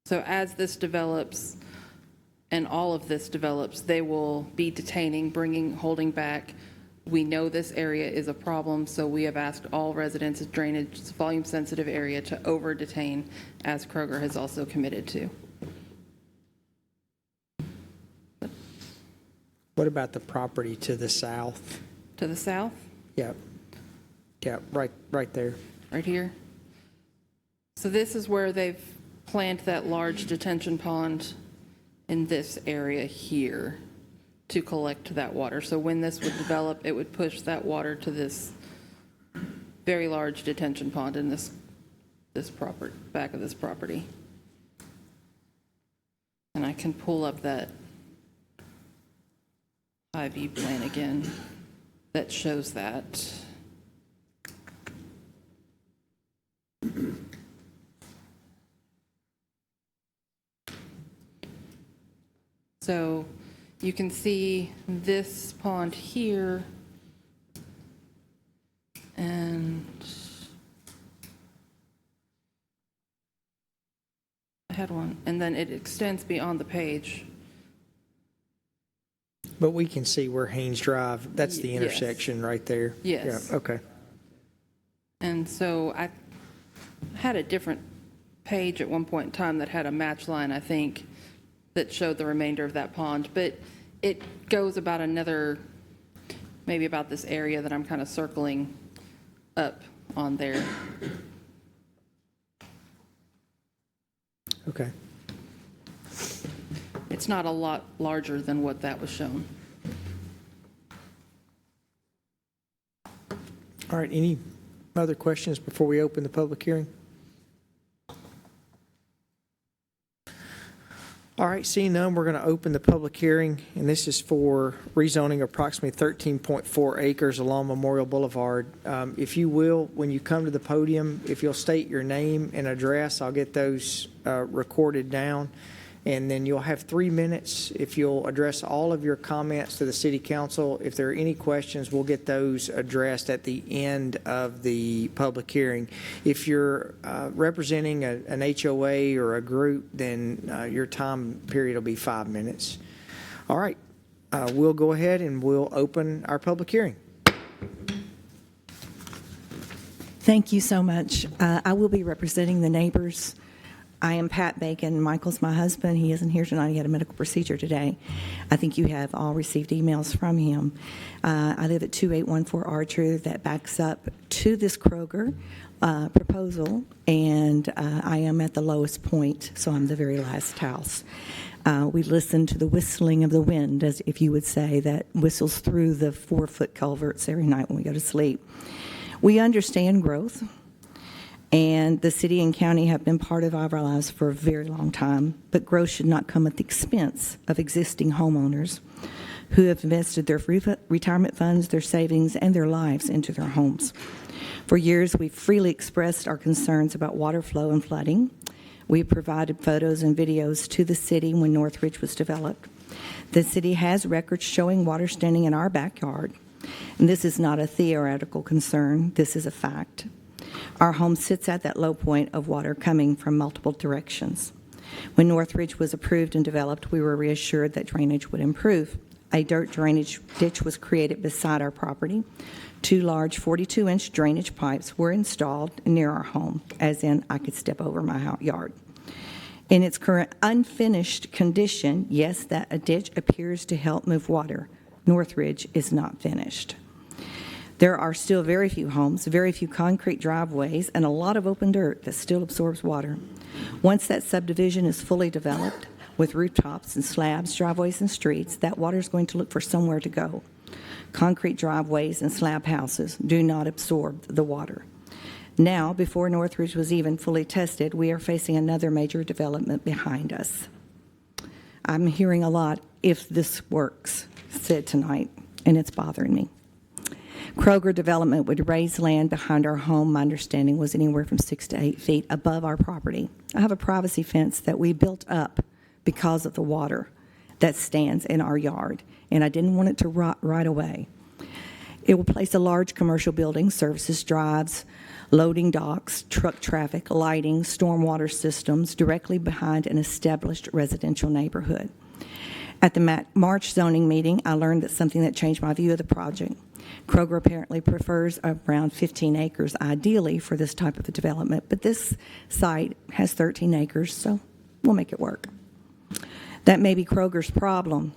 So as this develops and all of this develops, they will be detaining, holding back. We know this area is a problem, so we have asked all residents, drainage, volume-sensitive area to over-detain, as Kroger has also committed to. What about the property to the south? To the south, Yep. Yep, right there. right here. So this is where they've planned that large detention pond in this area here to collect that water. So when this would develop, it would push that water to this very large detention pond in this property, back of this property. And I can pull up that IV plan again that shows that. So you can see this pond here, and I had one, and then it extends beyond the page. But we can see where Haynes Drive, that's the Yes. intersection right there. Yes. Yeah, okay. And so I had a different page at one point in time that had a match line, I think, that showed the remainder of that pond. But it goes about another, maybe about this area that I'm kind of circling up on there. Okay. It's not a lot larger than what that was shown. All right, any other questions before we open the public hearing? All right, seeing none, we're going to open the public hearing, and this is for rezoning approximately 13.4 acres along Memorial Boulevard. If you will, when you come to the podium, if you'll state your name and address, I'll get those recorded down. And then you'll have 3 minutes. If you'll address all of your comments to the city council, if there are any questions, we'll get those addressed at the end of the public hearing. If you're representing an HOA or a group, then your time period will be 5 minutes. All right, we'll go ahead and we'll open our public hearing. Thank you so much. I will be representing the neighbors. I am Pat Bacon. Michael's my husband. He isn't here tonight. He had a medical procedure today. I think you have all received emails from him. I live at 2814 Archer that backs up to this Kroger proposal, and I am at the lowest point, so I'm the very last house. We listen to the whistling of the wind, as if you would say, that whistles through the 4-foot culverts every night when we go to sleep. We understand growth. And the city and county have been part of our lives for a very long time, but growth should not come at the expense of existing homeowners who have invested their retirement funds, their savings, and their lives into their homes. For years, we've freely expressed our concerns about water flow and flooding. We provided photos and videos to the city when Northridge was developed. The city has records showing water standing in our backyard, and this is not a theoretical concern. This is a fact. Our home sits at that low point of water coming from multiple directions. When Northridge was approved and developed, we were reassured that drainage would improve. A dirt drainage ditch was created beside our property. 2 large 42-inch drainage pipes were installed near our home, as in I could step over my yard. In its current unfinished condition, yes, that a ditch appears to help move water. Northridge is not finished. There are still very few homes, very few concrete driveways, and a lot of open dirt that still absorbs water. Once that subdivision is fully developed, with rooftops and slabs, driveways and streets, that water is going to look for somewhere to go. Concrete driveways and slab houses do not absorb the water. Now, before Northridge was even fully tested, we are facing another major development behind us. I'm hearing a lot, "if this works," said tonight, and it's bothering me. Kroger development would raise land behind our home. My understanding was anywhere from 6 to 8 feet above our property. I have a privacy fence that we built up because of the water that stands in our yard, and I didn't want it to rot right away. It will place a large commercial building, services drives, loading docks, truck traffic, lighting, stormwater systems directly behind an established residential neighborhood. At the March zoning meeting, I learned that something that changed my view of the project. Kroger apparently prefers around 15 acres ideally for this type of a development, but this site has 13 acres, so we'll make it work. That may be Kroger's problem,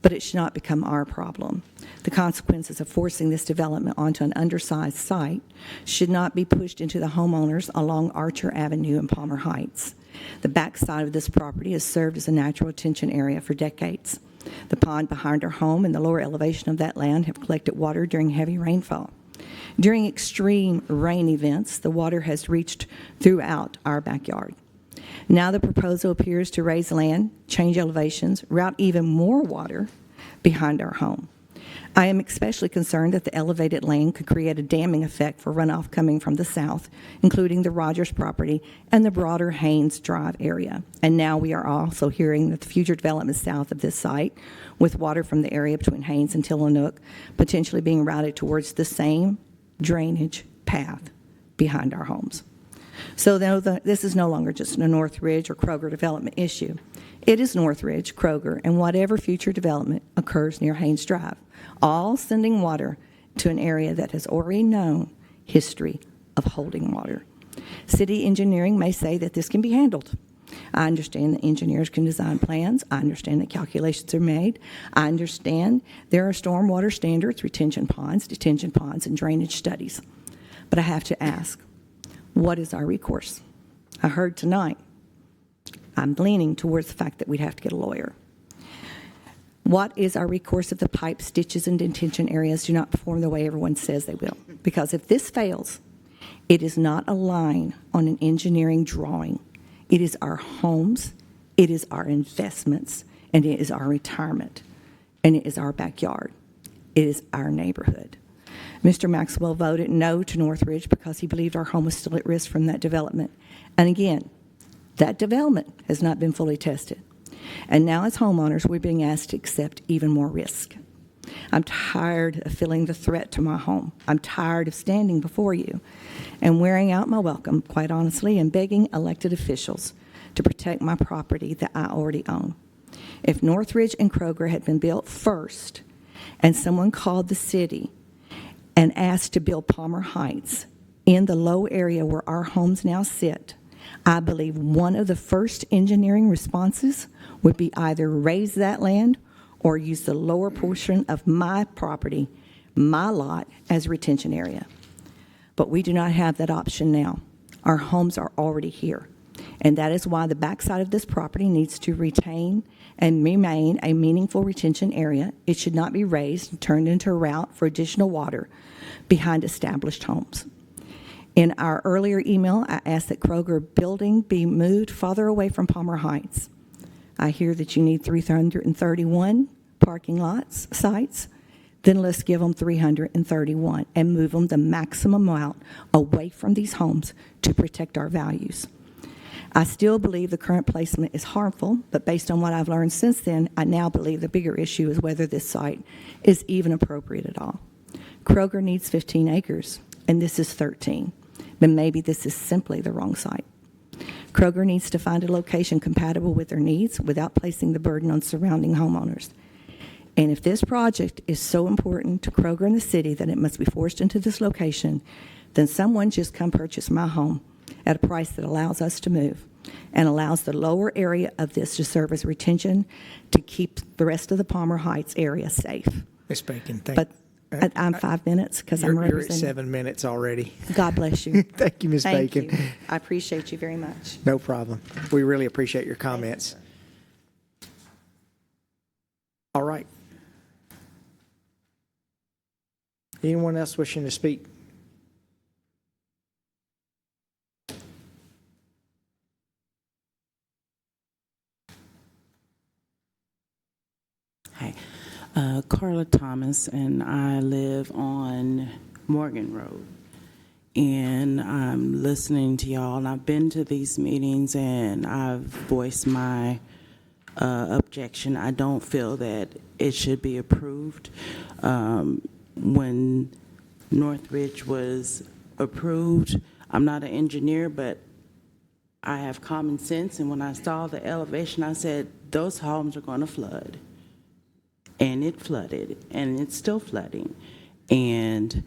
but it should not become our problem. The consequences of forcing this development onto an undersized site should not be pushed into the homeowners along Archer Avenue in Palmer Heights. The backside of this property has served as a natural retention area for decades. The pond behind our home and the lower elevation of that land have collected water during heavy rainfall. During extreme rain events, the water has reached throughout our backyard. Now the proposal appears to raise land, change elevations, route even more water behind our home. I am especially concerned that the elevated land could create a damming effect for runoff coming from the south, including the Rogers property and the broader Haynes Drive area. And now we are also hearing that the future development south of this site, with water from the area between Haynes and Tillamook, potentially being routed towards the same drainage path behind our homes. So this is no longer just a Northridge or Kroger development issue. It is Northridge, Kroger, and whatever future development occurs near Haynes Drive, all sending water to an area that has already known history of holding water. City engineering may say that this can be handled. I understand that engineers can design plans. I understand that calculations are made. I understand there are stormwater standards, retention ponds, detention ponds, and drainage studies. But I have to ask, what is our recourse? I heard tonight, I'm leaning towards the fact that we'd have to get a lawyer. What is our recourse if the pipes, ditches, and detention areas do not perform the way everyone says they will? Because if this fails, it is not a line on an engineering drawing. It is our homes, it is our investments, and it is our retirement, and it is our backyard. It is our neighborhood. Mr. Maxwell voted no to Northridge because he believed our home was still at risk from that development. And again, that development has not been fully tested. And now as homeowners, we're being asked to accept even more risk. I'm tired of feeling the threat to my home. I'm tired of standing before you and wearing out my welcome, quite honestly, and begging elected officials to protect my property that I already own. If Northridge and Kroger had been built first and someone called the city and asked to build Palmer Heights in the low area where our homes now sit, I believe one of the first engineering responses would be either raise that land or use the lower portion of my property, my lot, as a retention area. But we do not have that option now. Our homes are already here. And that is why the backside of this property needs to retain and remain a meaningful retention area. It should not be raised and turned into a route for additional water behind established homes. In our earlier email, I asked that Kroger building be moved farther away from Palmer Heights. I hear that you need 331 parking lots, sites. Then let's give them 331 and move them the maximum amount away from these homes to protect our values. I still believe the current placement is harmful, but based on what I've learned since then, I now believe the bigger issue is whether this site is even appropriate at all. Kroger needs 15 acres, and this is 13. Then maybe this is simply the wrong site. Kroger needs to find a location compatible with their needs without placing the burden on surrounding homeowners. And if this project is so important to Kroger and the city that it must be forced into this location, then someone just come purchase my home at a price that allows us to move and allows the lower area of this to serve as retention to keep the rest of the Palmer Heights area safe. Ms. Bacon, thank But I'm 5 minutes because I'm You're at representing. 7 minutes already. God bless you. Thank you, Ms. Thank Bacon. you. I appreciate you very much. No problem. We really appreciate your comments. All right. Anyone else wishing to speak? Hi. Carla Thomas, and I live on Morgan Road. And I'm listening to y'all, and I've been to these meetings, and I've voiced my objection. I don't feel that it should be approved. When Northridge was approved, I'm not an engineer, but I have common sense, and when I saw the elevation, I said, those homes are going to flood. And it flooded, and it's still flooding. And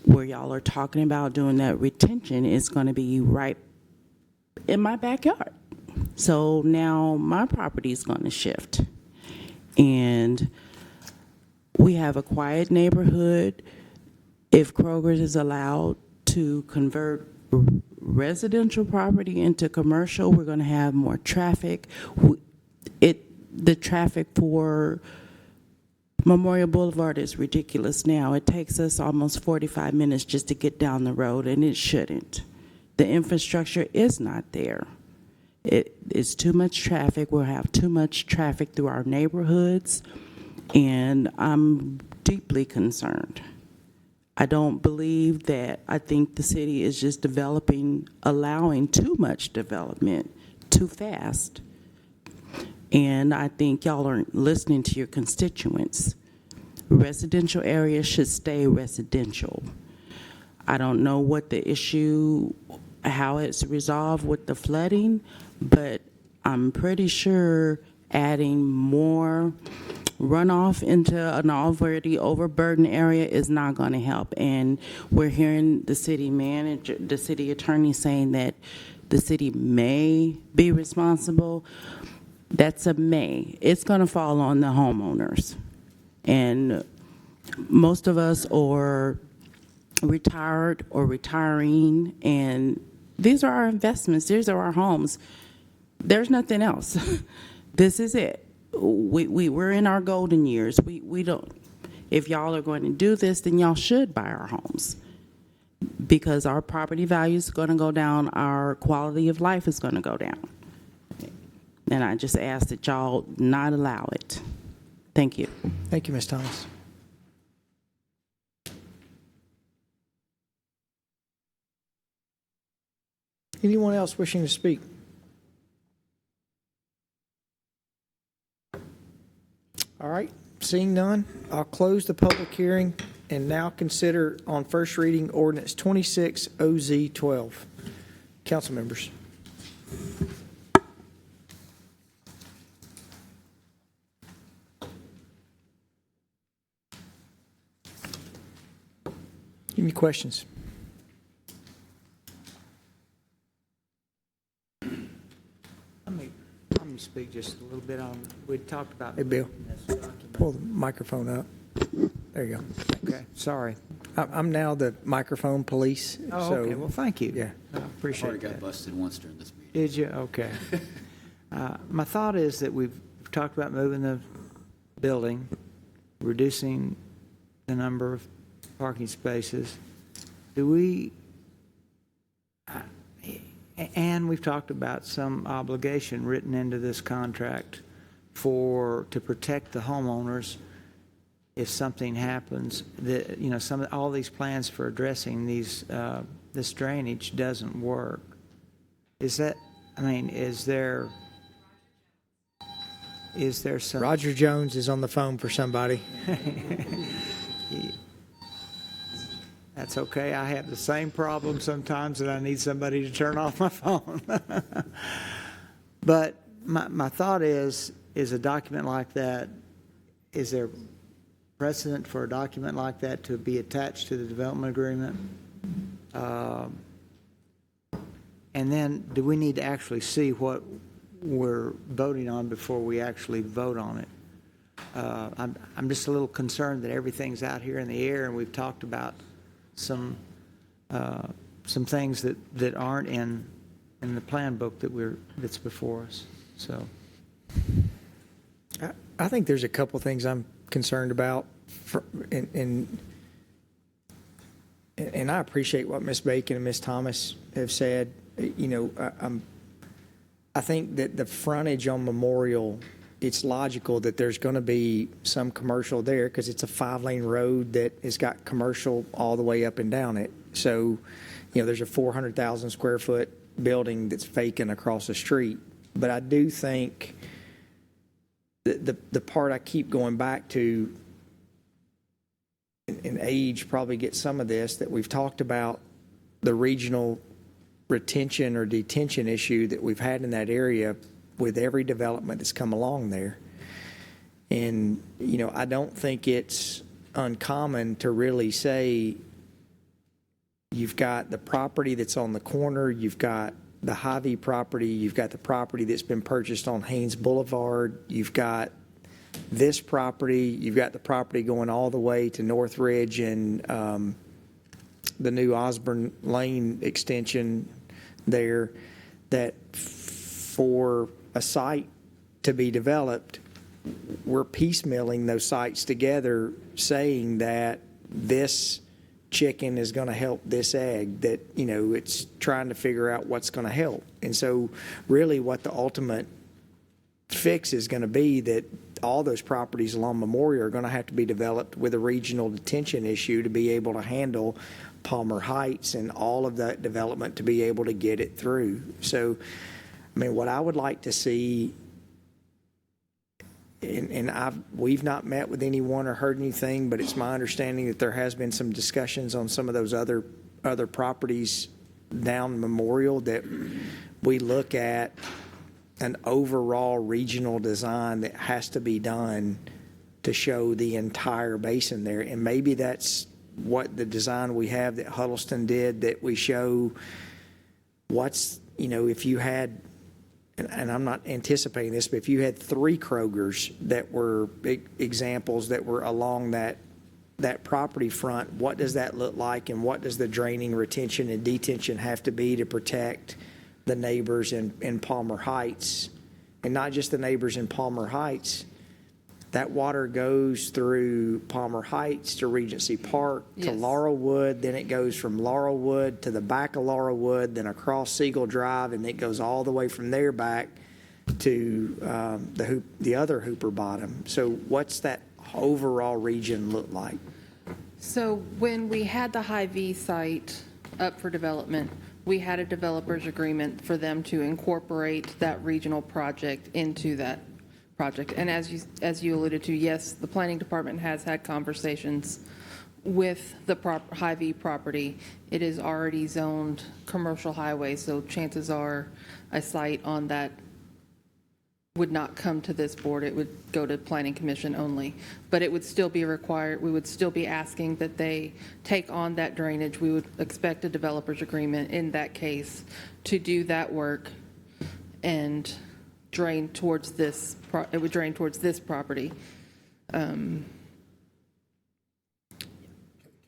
where y'all are talking about doing that retention is going to be right in my backyard. So now my property is going to shift. And we have a quiet neighborhood. If Kroger is allowed to convert residential property into commercial, we're going to have more traffic. The traffic for Memorial Boulevard is ridiculous now. It takes us almost 45 minutes just to get down the road, and it shouldn't. The infrastructure is not there. It's too much traffic. We'll have too much traffic through our neighborhoods, and I'm deeply concerned. I don't believe that. I think the city is just allowing too much development too fast. And I think y'all aren't listening to your constituents. Residential areas should stay residential. I don't know what the issue, how it's resolved with the flooding, but I'm pretty sure adding more runoff into an already overburdened area is not going to help. And we're hearing the city manager, the city attorney saying that the city may be responsible. That's a may. It's going to fall on the homeowners. And most of us are retired or retiring, and these are our investments. These are our homes. There's nothing else. This is it. We're in our golden years. We don't. If y'all are going to do this, then y'all should buy our homes, because our property value is going to go down. Our quality of life is going to go down. And I just ask that y'all not allow it. Thank you. Thank you, Ms. Thomas. Anyone else wishing to speak? All right, seeing none, I'll close the public hearing and now consider on first reading ordinance 26 OZ 12. Council members. Any questions? Let me speak just a little bit on, we talked about. Hey, Bill, this document. pull the microphone up. There you go. Okay, sorry. I'm now the microphone police. Oh, so, okay, well, thank you. Yeah. I appreciate Already got that. busted once during this meeting. Did you? Okay. My thought is that we've talked about moving the building, reducing the number of parking spaces. And we've talked about some obligation written into this contract to protect the homeowners if something happens. That, you know, all these plans for addressing this drainage doesn't work. Is there some? Roger Jones is on the phone for somebody. That's okay. I have the same problem sometimes that I need somebody to turn off my phone. But my thought is a document like that, is there precedent for a document like that to be attached to the development agreement? And then do we need to actually see what we're voting on before we actually vote on it? I'm just a little concerned that everything's out here in the air, and we've talked about some things that aren't in the plan book that's before us. So I think there's a couple things I'm concerned about, and I appreciate what Ms. Bacon and Ms. Thomas have said. You know, I think that the frontage on Memorial it's logical that there's going to be some commercial there because it's a 5-lane road that has got commercial all the way up and down it. So, there's a 400,000 square foot building that's vacant across the street. But I do think the part I keep going back to, and age probably gets some of this, that we've talked about the regional retention or detention issue that we've had in that area with every development that's come along there. And, I don't think it's uncommon to really say you've got the property that's on the corner, you've got the Hy-Vee property, you've got the property that's been purchased on Haynes Boulevard, you've got this property, you've got the property going all the way to Northridge and the new Osborne Lane extension there, that for a site to be developed, we're piecemealing those sites together, saying that this chicken is going to help this egg, that, it's trying to figure out what's going to help. And so really what the ultimate fix is going to be that all those properties along Memorial are going to have to be developed with a regional detention issue to be able to handle Palmer Heights and all of that development to be able to get it through. So, what I would like to see, and we've not met with anyone or heard anything, but it's my understanding that there has been some discussions on some of those other properties down Memorial, that we look at an overall regional design that has to be done to show the entire basin there. And maybe that's what the design we have that Huddleston did, that we show what's, if you had, and I'm not anticipating this, but if you had 3 Krogers that were big examples that were along that property front, what does that look like, and what does the draining, retention, and detention have to be to protect the neighbors in Palmer Heights? And not just the neighbors in Palmer Heights. That water goes through Palmer Heights to Regency Park to Laurelwood, then it goes from Laurelwood to the back of Laurelwood, then across Siegel Drive, and it goes all the way from there back to the other Hooper Bottom. So what's that overall region look like? So when we had the Hy-Vee site up for development, we had a developer's agreement for them to incorporate that regional project into that project. And as you alluded to, yes, the planning department has had conversations with the Hy-Vee property. It is already zoned commercial highway, so chances are a site on that would not come to this board. It would go to planning commission only. But it would still be required, we would still be asking that they take on that drainage. We would expect a developer's agreement in that case to do that work and drain towards this, it would drain towards this property. Katie,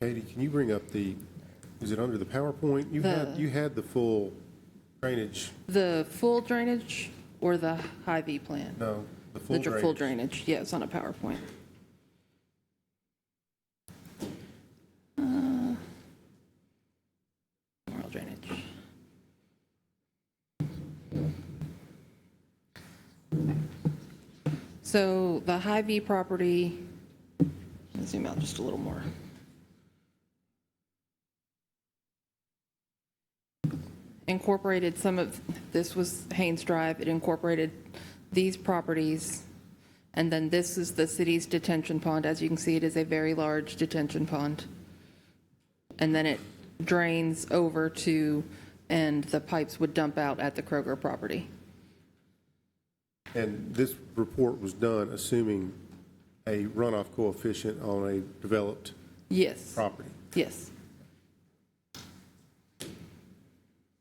can you bring up is it under the PowerPoint? You had the full drainage. The full drainage or the Hy-Vee plan? No, the full drainage. Full drainage, yeah, it's on a PowerPoint. Moral drainage. So the Hy-Vee property, let's zoom out just a little more. Incorporated some of, this was Haynes Drive, it incorporated these properties, and then this is the city's detention pond. As you can see, it is a very large detention pond. And then it drains over to, and the pipes would dump out at the Kroger property. And this report was done assuming a runoff coefficient on a developed property? Yes.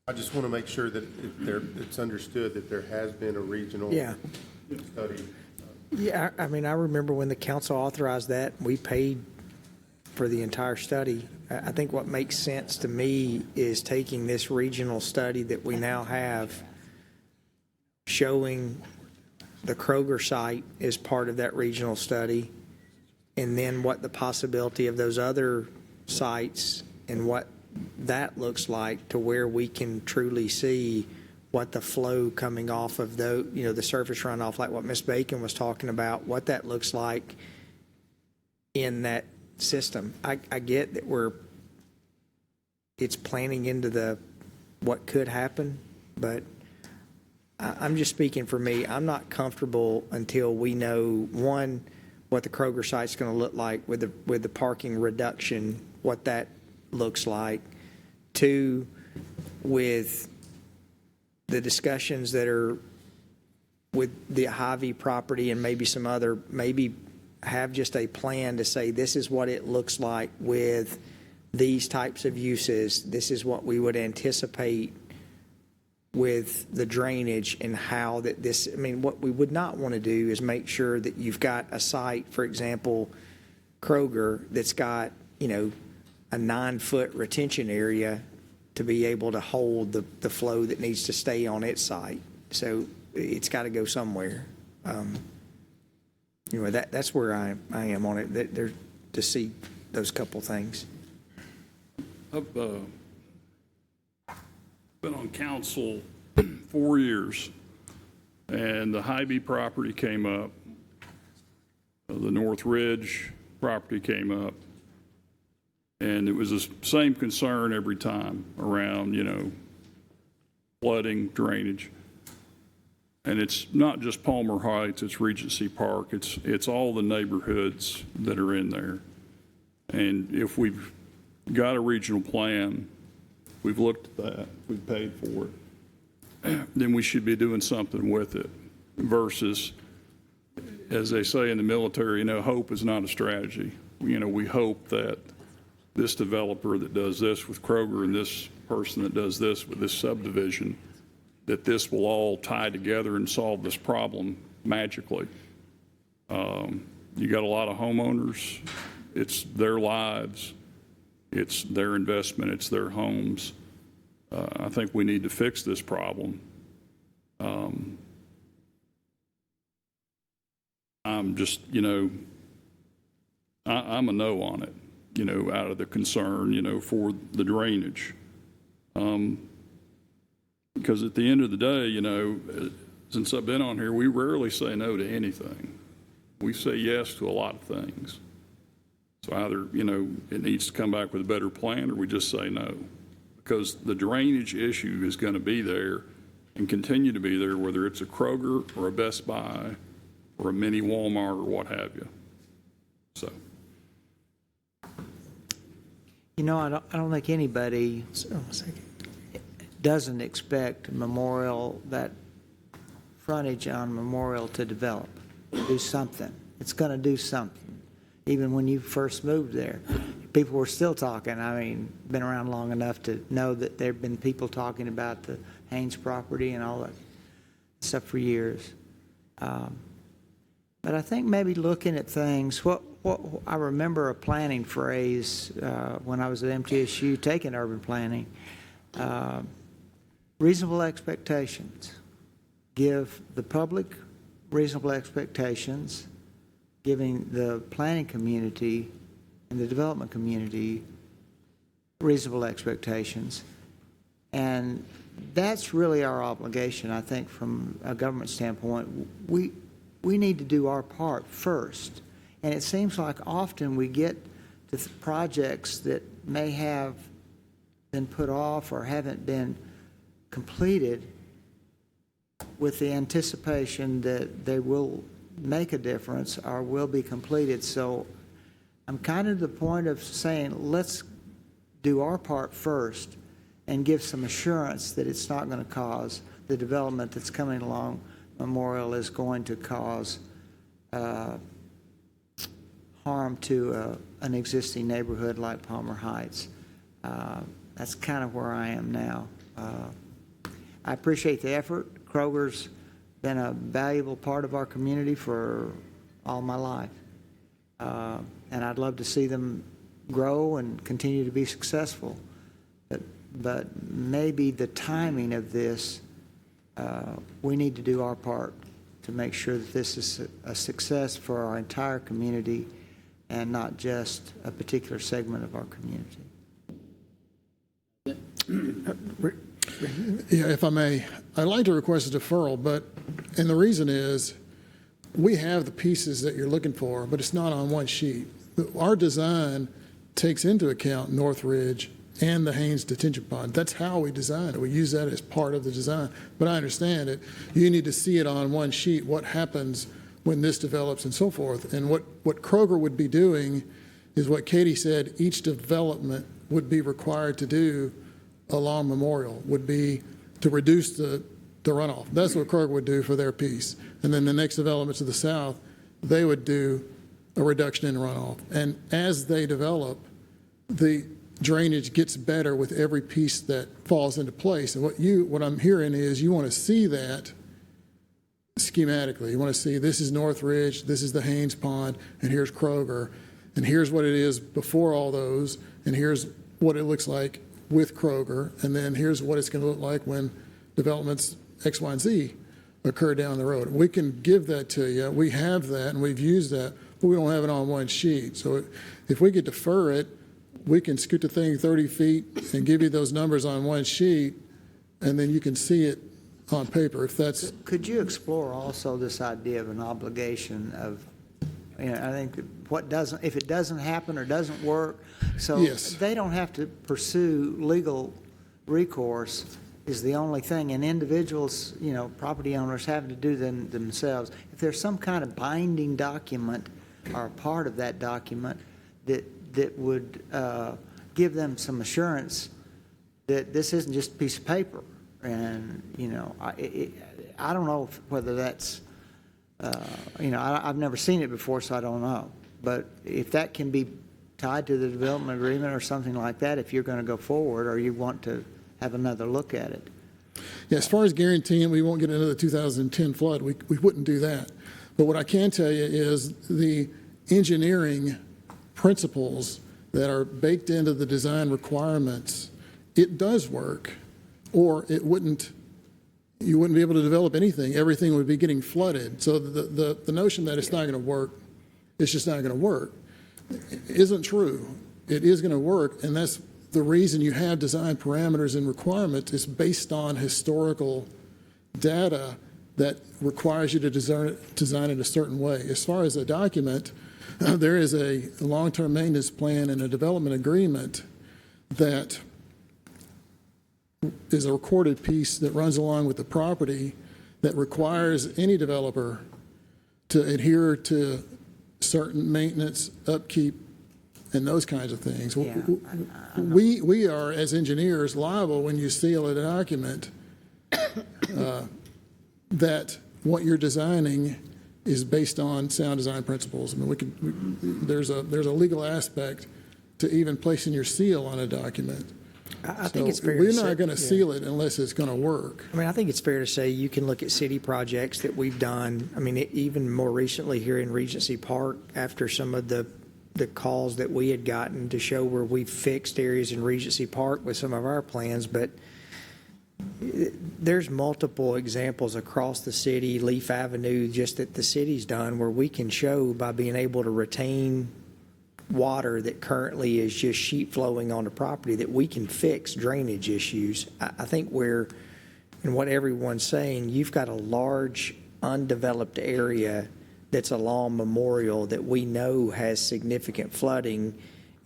I just want to make sure that it's understood that there has been a regional study. Yeah, I remember when the council authorized that, we paid for the entire study. I think what makes sense to me is taking this regional study that we now have, showing the Kroger site is part of that regional study, and then what the possibility of those other sites and what that looks like, to where we can truly see what the flow coming off of the surface runoff, like what Ms. Bacon was talking about, what that looks like in that system. I get that it's planning into what could happen, but I'm just speaking for me. I'm not comfortable until we know, one, what the Kroger site's going to look like with the parking reduction, what that looks like. Two, with the discussions that are with the Hy-Vee property and maybe some other, maybe have just a plan to say, this is what it looks like with these types of uses. This is what we would anticipate with the drainage and how what we would not want to do is make sure that you've got a site, for example, Kroger, that's got, a 9-foot retention area to be able to hold the flow that needs to stay on its site. So it's got to go somewhere. That's where I am on it, there to see those couple things. I've been on council 4 years, and the Hy-Vee property came up, the North Ridge property came up, and it was the same concern every time around, flooding, drainage. And it's not just Palmer Heights, it's Regency Park, it's all the neighborhoods that are in there. And if we've got a regional plan, we've looked at that, we've paid for it, then we should be doing something with it versus, as they say in the military, hope is not a strategy. We hope that this developer that does this with Kroger and this person that does this with this subdivision, that this will all tie together and solve this problem magically. You got a lot of homeowners, it's their lives, it's their investment, it's their homes. I think we need to fix this problem. I'm just, I'm a no on it, out of the concern, for the drainage. Because at the end of the day, since I've been on here, we rarely say no to anything. We say yes to a lot of things. So either, it needs to come back with a better plan or we just say no. Because the drainage issue is going to be there and continue to be there, whether it's a Kroger or a Best Buy or a mini Walmart or what have you. So. I don't think anybody doesn't expect Memorial, that frontage on Memorial to develop, do something. It's going to do something. Even when you first moved there, people were still talking. Been around long enough to know that there have been people talking about the Haynes property and all that stuff for years. But I think maybe looking at things, what I remember a planning phrase when I was at MTSU taking urban planning, reasonable expectations. Give the public reasonable expectations, giving the planning community and the development community reasonable expectations. And that's really our obligation, I think, from a government standpoint. We need to do our part first. And it seems like often we get to projects that may have been put off or haven't been completed with the anticipation that they will make a difference or will be completed. So I'm kind of at the point of saying, let's do our part first and give some assurance that it's not going to cause the development that's coming along Memorial is going to cause harm to an existing neighborhood like Palmer Heights. That's kind of where I am now. I appreciate the effort. Kroger's been a valuable part of our community for all my life. And I'd love to see them grow and continue to be successful. But maybe the timing of this, we need to do our part to make sure that this is a success for our entire community and not just a particular segment of our community. Yeah, if I may, I'd like to request a deferral, and the reason is, we have the pieces that you're looking for, but it's not on one sheet. Our design takes into account Northridge and the Haynes Detention Pond. That's how we design it. We use that as part of the design. But I understand it. You need to see it on one sheet, what happens when this develops and so forth. And what Kroger would be doing is what Katie said, each development would be required to do along Memorial, would be to reduce the runoff. That's what Kroger would do for their piece. And then the next development to the south, they would do a reduction in runoff. And as they develop, the drainage gets better with every piece that falls into place. And what I'm hearing is you want to see that schematically. You want to see this is Northridge, this is the Haynes Pond, and here's Kroger, and here's what it is before all those, and here's what it looks like with Kroger, and then here's what it's going to look like when developments X, Y, and Z occur down the road. We can give that to you. We have that, and we've used that, but we don't have it on one sheet. So if we could defer it, we can scoot the thing 30 feet and give you those numbers on one sheet, and then you can see it on paper if that's. Could you explore also this idea of an obligation of, I think if it doesn't happen or doesn't work, so Yes. they don't have to pursue legal recourse is the only thing, and individuals, property owners having to do them themselves. If there's some kind of binding document or a part of that document that would give them some assurance that this isn't just a piece of paper. And, I don't know whether that's, I've never seen it before, so I don't know. But if that can be tied to the development agreement or something like that, if you're going to go forward or you want to have another look at it. Yeah, as far as guaranteeing we won't get another 2010 flood, we wouldn't do that. But what I can tell you is the engineering principles that are baked into the design requirements, it does work, or you wouldn't be able to develop anything. Everything would be getting flooded. So the notion that it's not going to work, it's just not going to work, isn't true. It is going to work, and that's the reason you have design parameters and requirements is based on historical data that requires you to design it a certain way. As far as a document, there is a long-term maintenance plan and a development agreement that is a recorded piece that runs along with the property that requires any developer to adhere to certain maintenance, upkeep, and those kinds of things. Yeah, We are, as engineers, liable when you seal a document that what you're designing is based on sound design principles. I mean, there's a legal aspect to even placing your seal on a document. I think it's fair to We're say. not going to seal it unless it's going to work. I mean, I think it's fair to say you can look at city projects that we've done. I mean, even more recently here in Regency Park, after some of the calls that we had gotten to show where we fixed areas in Regency Park with some of our plans, but there's multiple examples across the city, Leaf Avenue, just that the city's done, where we can show by being able to retain water that currently is just sheet flowing on the property that we can fix drainage issues. I think and what everyone's saying, you've got a large undeveloped area that's along Memorial that we know has significant flooding.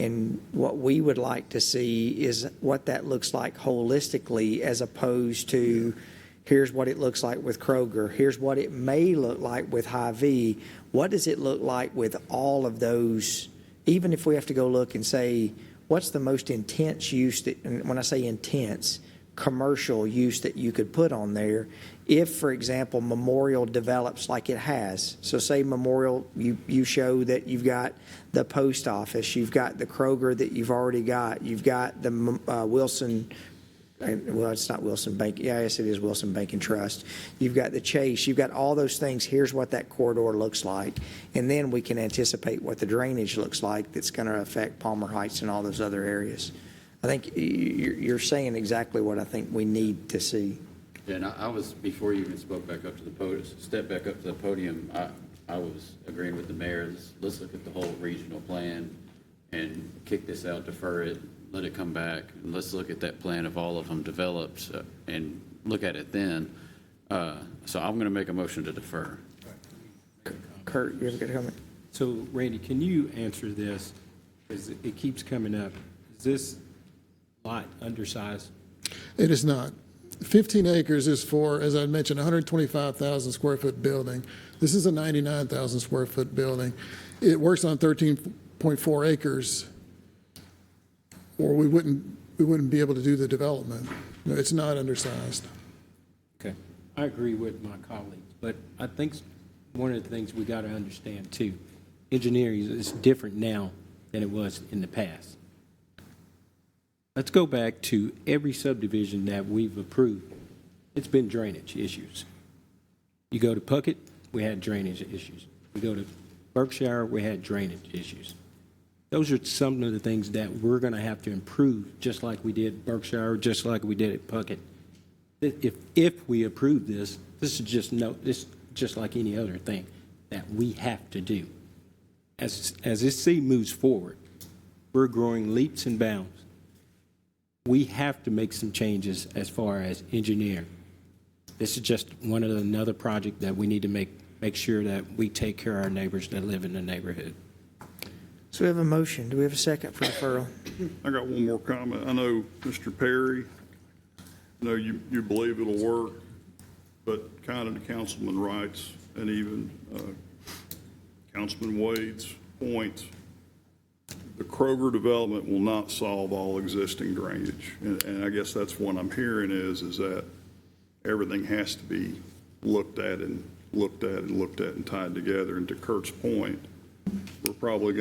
And what we would like to see is what that looks like holistically, as opposed to here's what it looks like with Kroger, here's what it may look like with Hy-Vee. What does it look like with all of those? Even if we have to go look and say, what's the most intense use, and when I say intense, commercial use that you could put on there if, for example, Memorial develops like it has. So say Memorial, you show that you've got the post office, you've got the Kroger that you've already got, you've got the Wilson, well, it's not Wilson Bank, yeah, yes, it is Wilson Bank and Trust. You've got the Chase, you've got all those things. Here's what that corridor looks like. And then we can anticipate what the drainage looks like that's going to affect Palmer Heights and all those other areas. I think you're saying exactly what I think we need to see. Yeah, and I was, before you even spoke back up to the podium, stepped back up to the podium, I was agreeing with the mayor. Let's look at the whole regional plan and kick this out, defer it, let it come back, and let's look at that plan of all of them developed and look at it then. So I'm going to make a motion to defer. Kurt, you have a good comment? So Randy, can you answer this? Because it keeps coming up. Is this lot undersized? It is not. 15 acres is for, as I mentioned, 125,000 square foot building. This is a 99,000 square foot building. It works on 13.4 acres, or we wouldn't be able to do the development. No, it's not undersized. Okay. I agree with my colleagues, but I think one of the things we got to understand too, engineering is different now than it was in the past. Let's go back to every subdivision that we've approved. It's been drainage issues. You go to Puckett, we had drainage issues. We go to Berkshire, we had drainage issues. Those are some of the things that we're going to have to improve, just like we did Berkshire, just like we did at Puckett. If we approve this, this is just like any other thing that we have to do. As this city moves forward, we're growing leaps and bounds. We have to make some changes as far as engineering. This is just another project that we need to make sure that we take care of our neighbors that live in the neighborhood. So we have a motion. Do we have a second for deferral? I got one more comment. I know, Mr. Perry, I know you believe it'll work, but kind of to Councilman Wright's and even Councilman Wade's point, the Kroger development will not solve all existing drainage. And I guess that's what I'm hearing is that everything has to be looked at and tied together. And to Kurt's point, we're probably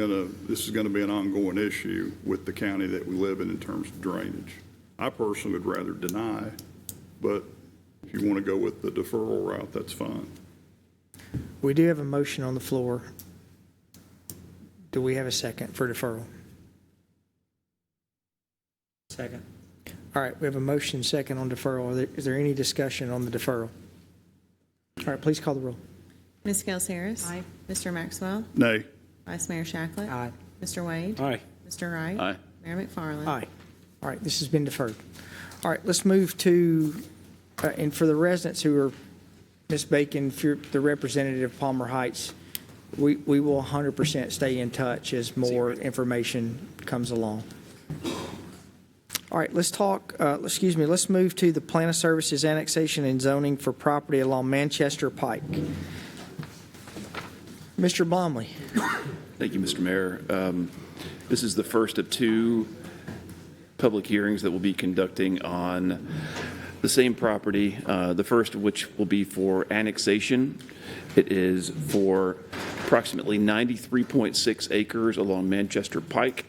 this is going to be an ongoing issue with the county that we live in terms of drainage. I personally would rather deny, but if you want to go with the deferral route, that's fine. We do have a motion on the floor. Do we have a second for deferral? Second. All right, we have a motion second on deferral. Is there any discussion on the deferral? All right, please call the roll. Ms. Gels Harris. Aye. Mr. Maxwell. Nay. Vice Mayor Shacklet. Aye. Mr. Wade. Aye. Mr. Wright. Aye. Mayor McFarland. Aye. All right, this has been deferred. All right, let's move to, and for the residents who are, Ms. Bacon, if you're the representative of Palmer Heights, we will 100% stay in touch as more information comes along. All right, let's move to the Plan of Services annexation and zoning for property along Manchester Pike. Mr. Blomley. Thank you, Mr. Mayor. This is the first of two public hearings that we'll be conducting on the same property, the first of which will be for annexation. It is for approximately 93.6 acres along Manchester Pike.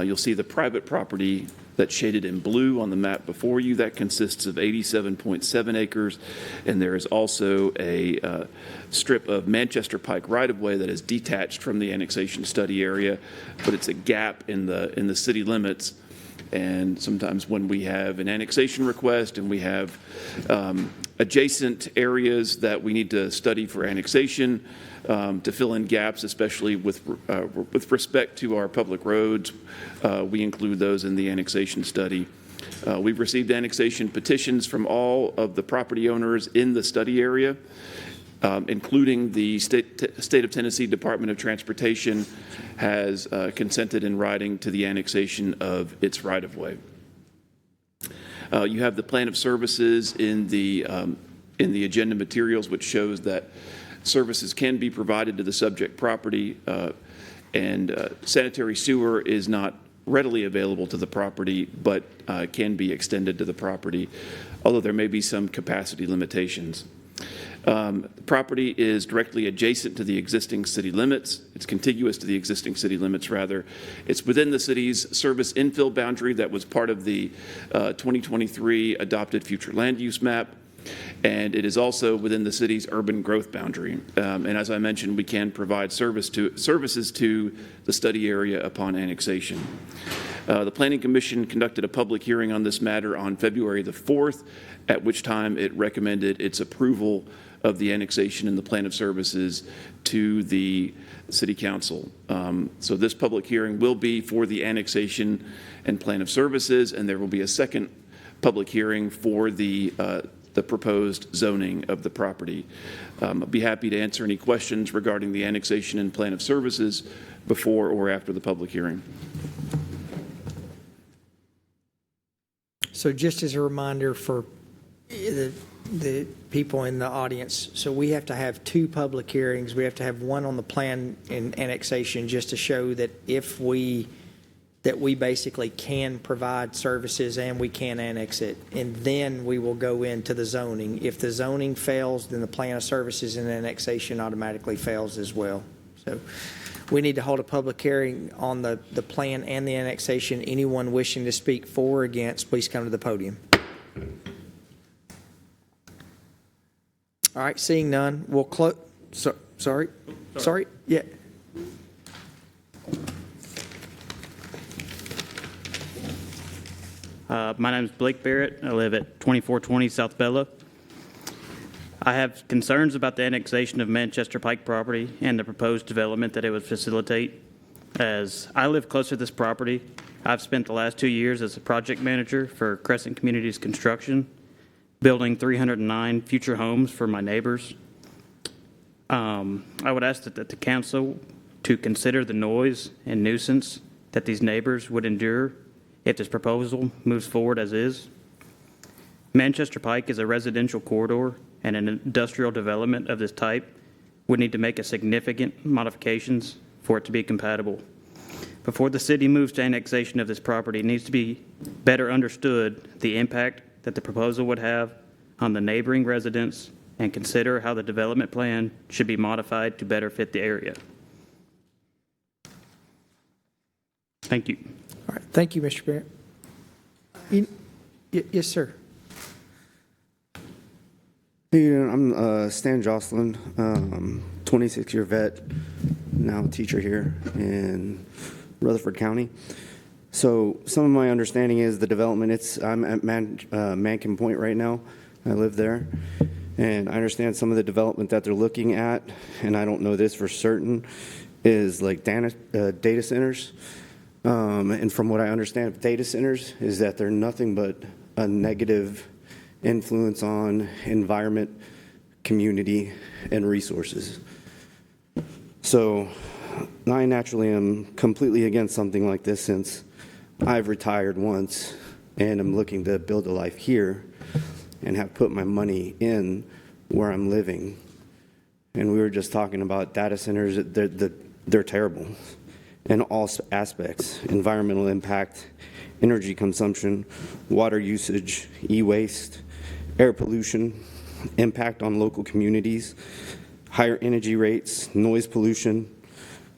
You'll see the private property that's shaded in blue on the map before you. That consists of 87.7 acres, and there is also a strip of Manchester Pike right-of-way that is detached from the annexation study area, but it's a gap in the city limits. And sometimes when we have an annexation request and we have adjacent areas that we need to study for annexation to fill in gaps, especially with respect to our public roads, we include those in the annexation study. We've received annexation petitions from all of the property owners in the study area, including the State of Tennessee Department of Transportation has consented in writing to the annexation of its right-of-way. You have the plan of services in the agenda materials, which shows that services can be provided to the subject property, and sanitary sewer is not readily available to the property, but can be extended to the property, although there may be some capacity limitations. The property is directly adjacent to the existing city limits. It's contiguous to the existing city limits, rather. It's within the city's service infill boundary that was part of the 2023 adopted future land use map. And it is also within the city's urban growth boundary. And as I mentioned, we can provide services to the study area upon annexation. The Planning Commission conducted a public hearing on this matter on February the 4th, at which time it recommended its approval of the annexation and the plan of services to the City Council. So this public hearing will be for the annexation and plan of services, and there will be a second public hearing for the proposed zoning of the property. I'd be happy to answer any questions regarding the annexation and plan of services before or after the public hearing. So just as a reminder for the people in the audience, so we have to have 2 public hearings. We have to have one on the plan and annexation just to show that that we basically can provide services and we can annex it. And then we will go into the zoning. If the zoning fails, then the plan of services and annexation automatically fails as well. So we need to hold a public hearing on the plan and the annexation. Anyone wishing to speak for or against, please come to the podium. All right, seeing none, we'll close. Sorry. Yeah. My name is Blake Barrett. I live at 2420 South Bella. I have concerns about the annexation of Manchester Pike property and the proposed development that it would facilitate. As I live closer to this property, I've spent the last 2 years as a project manager for Crescent Communities Construction, building 309 future homes for my neighbors. I would ask that the council to consider the noise and nuisance that these neighbors would endure if this proposal moves forward as is. Manchester Pike is a residential corridor, and an industrial development of this type would need to make a significant modifications for it to be compatible. Before the city moves to annexation of this property, it needs to be better understood the impact that the proposal would have on the neighboring residents and consider how the development plan should be modified to better fit the area. Thank you. All right, thank you, Mr. Barrett. Yes, sir. I'm Stan Jocelyn, 26-year vet, now teacher here in Rutherford County. So some of my understanding is the development, I'm at Mankin Point right now. I live there. And I understand some of the development that they're looking at, and I don't know this for certain, is like data centers. And from what I understand of data centers is that they're nothing but a negative influence on environment, community, and resources. So I naturally am completely against something like this since I've retired once and I'm looking to build a life here and have put my money in where I'm living. And we were just talking about data centers, they're terrible in all aspects: environmental impact, energy consumption, water usage, e-waste, air pollution, impact on local communities, higher energy rates, noise pollution,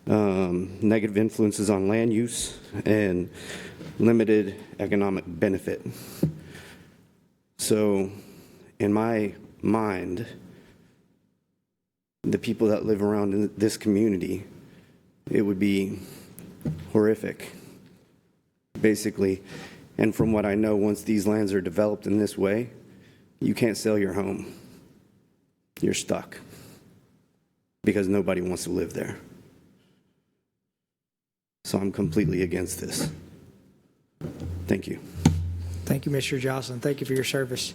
negative influences on land use, and limited economic benefit. So in my mind, the people that live around in this community, it would be horrific, basically. And from what I know, once these lands are developed in this way, you can't sell your home. You're stuck because nobody wants to live there. So I'm completely against this. Thank you. Thank you, Mr. Jocelyn. Thank you for your service.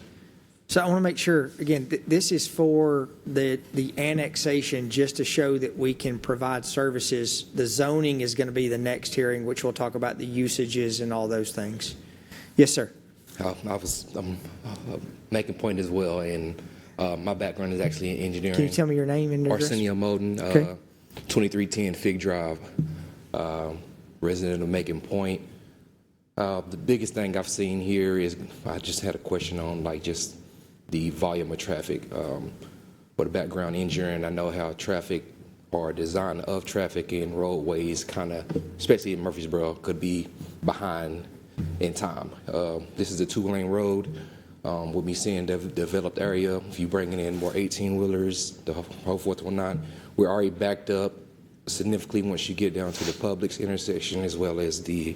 So I want to make sure, again, this is for the annexation just to show that we can provide services. The zoning is going to be the next hearing, which we'll talk about the usages and all those things. Yes, sir. I'm making point as well, and my background is actually in engineering. Can you tell me your name and address? Arsenio Moden, Okay. 2310 Fig Drive, resident of Macon Point. The biggest thing I've seen here is, I just had a question on like just the volume of traffic. With a background in engineering, I know how traffic or design of traffic in roadways kind of, especially in Murfreesboro, could be behind in time. This is a 2-lane road. We'll be seeing the developed area. If you're bringing in more 18-wheelers, the whole 419, we're already backed up significantly once you get down to the Publix intersection, as well as the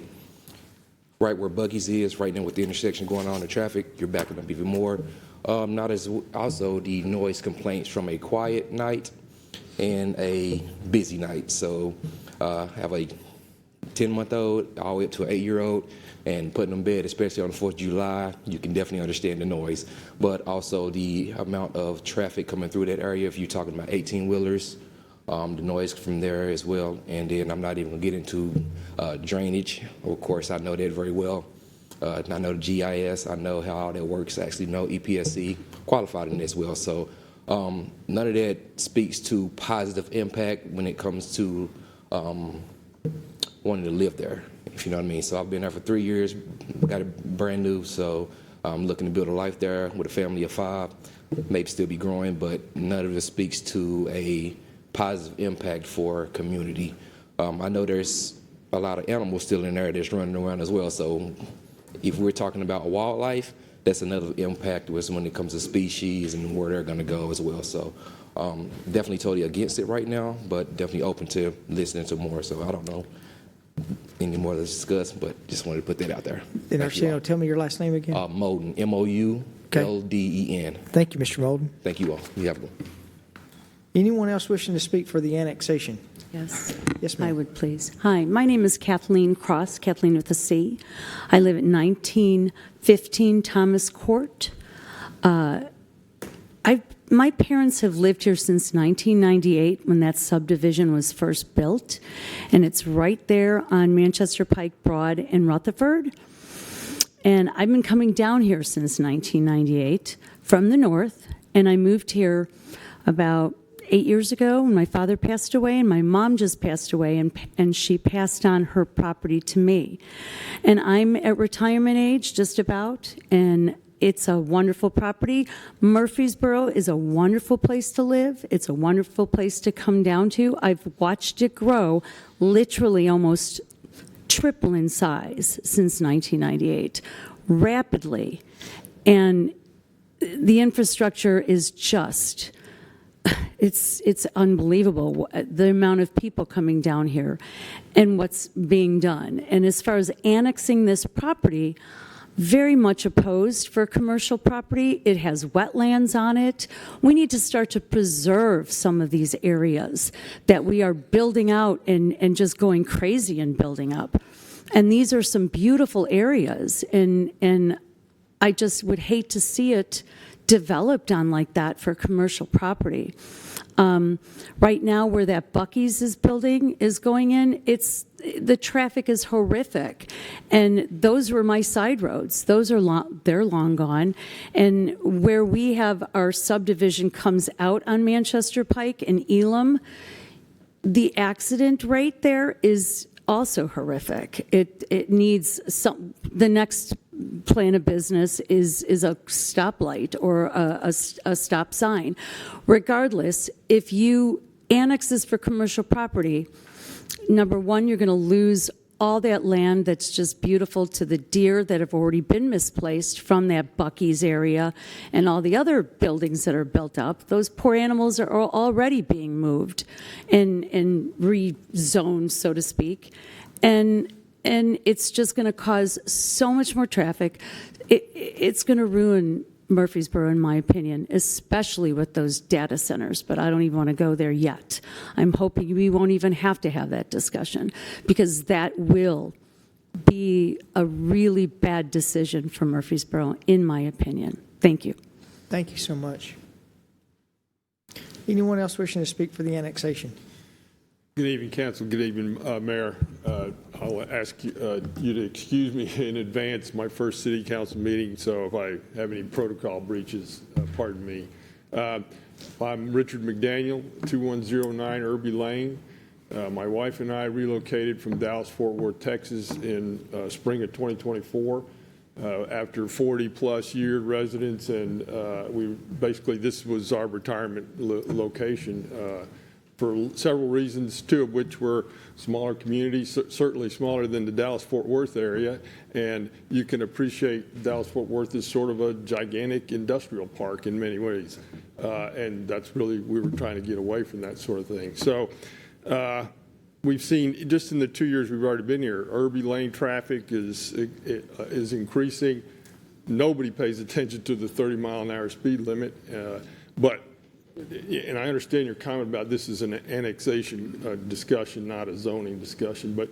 right where Buggy's is, right now with the intersection going on, the traffic, you're backing up even more. Not as also the noise complaints from a quiet night and a busy night. So have a 10-month-old all the way up to an 8-year-old, and putting them to bed, especially on the 4th of July, you can definitely understand the noise. But also the amount of traffic coming through that area, if you're talking about 18-wheelers, the noise from there as well. And then I'm not even going to get into drainage. Of course, I know that very well. I know the GIS. I know how all that works. I actually know EPSC, qualified in this well. So none of that speaks to positive impact when it comes to wanting to live there, if you know what I mean. So I've been there for 3 years, got it brand new, so I'm looking to build a life there with a family of 5, maybe still be growing, but none of it speaks to a positive impact for community. I know there's a lot of animals still in there that's running around as well, so if we're talking about wildlife, that's another impact when it comes to species and where they're going to go as well. So definitely totally against it right now, but definitely open to listening to more. So I don't know any more to discuss, but just wanted to put that out there. And Arsenio, tell me your last name again. Molden, M-O-U-L-D-E-N. Thank you, Mr. Molden. Thank you all. You have a good one. Anyone else wishing to speak for the annexation? Yes. Yes, ma'am. I would, please. Hi, my name is Kathleen Cross, Kathleen with a C. I live at 1915 Thomas Court. My parents have lived here since 1998 when that subdivision was first built, and it's right there on Manchester Pike Broad in Rutherford. And I've been coming down here since 1998 from the north, and I moved here about 8 years ago when my father passed away, and my mom just passed away, and she passed on her property to me. And I'm at retirement age, just about, and it's a wonderful property. Murfreesboro is a wonderful place to live. It's a wonderful place to come down to. I've watched it grow, literally almost triple in size since 1998, rapidly. And the infrastructure is just... It's unbelievable, the amount of people coming down here and what's being done. And as far as annexing this property, very much opposed for commercial property. It has wetlands on it. We need to start to preserve some of these areas that we are building out and just going crazy and building up. And these are some beautiful areas, and I just would hate to see it developed on like that for commercial property. Right now where that Buc-ee's is going in, the traffic is horrific. And those were my side roads. Those are they're long gone. And where we have our subdivision comes out on Manchester Pike and Elam, the accident rate there is also horrific. It needs the next plan of business is a stoplight or a stop sign. Regardless, if you annex this for commercial property, number one, you're going to lose all that land that's just beautiful to the deer that have already been misplaced from that Buc-ee's area and all the other buildings that are built up. Those poor animals are already being moved and rezoned, so to speak. And it's just going to cause so much more traffic. It's going to ruin Murfreesboro, in my opinion, especially with those data centers, but I don't even want to go there yet. I'm hoping we won't even have to have that discussion, because that will be a really bad decision for Murfreesboro, in my opinion. Thank you. Thank you so much. Anyone else wishing to speak for the annexation? Good evening, Council. Good evening, Mayor. I'll ask you to excuse me in advance, my first City Council meeting, so if I have any protocol breaches, pardon me. I'm Richard McDaniel, 2109 Irby Lane. My wife and I relocated from Dallas-Fort Worth, Texas in spring of 2024 after 40-plus year residence, and this was our retirement location. For several reasons, two of which were smaller communities, certainly smaller than the Dallas-Fort Worth area, and you can appreciate Dallas-Fort Worth as sort of a gigantic industrial park in many ways, and that's really, we were trying to get away from that sort of thing. So we've seen, just in the 2 years we've already been here, Irby Lane traffic is increasing. Nobody pays attention to the 30-mile-an-hour speed limit, and I understand your comment about this is an annexation discussion, not a zoning discussion, but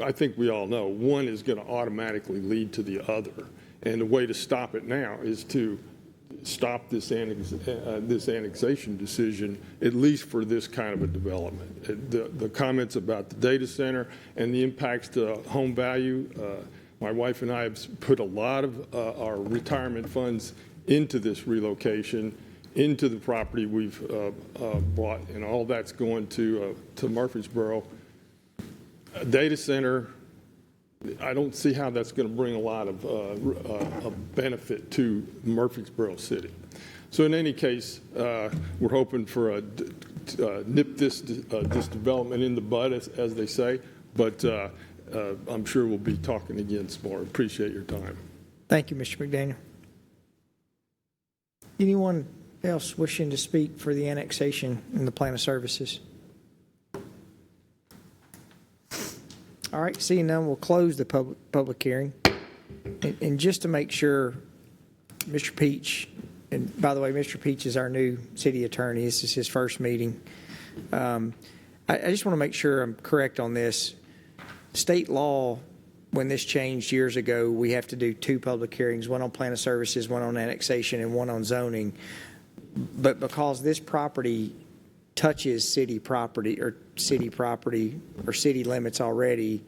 I think we all know, one is going to automatically lead to the other. And the way to stop it now is to stop this annexation decision, at least for this kind of a development. The comments about the data center and the impacts to home value, my wife and I have put a lot of our retirement funds into this relocation, into the property we've bought, and all that's going to Murfreesboro. A data center, I don't see how that's going to bring a lot of benefit to Murfreesboro City. So in any case, we're hoping for a nip this development in the bud, as they say, but I'm sure we'll be talking again some more. Appreciate your time. Thank you, Mr. McDaniel. Anyone else wishing to speak for the annexation and the plan of services? All right, seeing none, we'll close the public hearing. And just to make sure, Mr. Peach, and by the way, Mr. Peach is our new city attorney. This is his first meeting. I just want to make sure I'm correct on this. State law, when this changed years ago, we have to do 2 public hearings, one on plan of services, one on annexation, and one on zoning. But because this property touches city property or city limits already,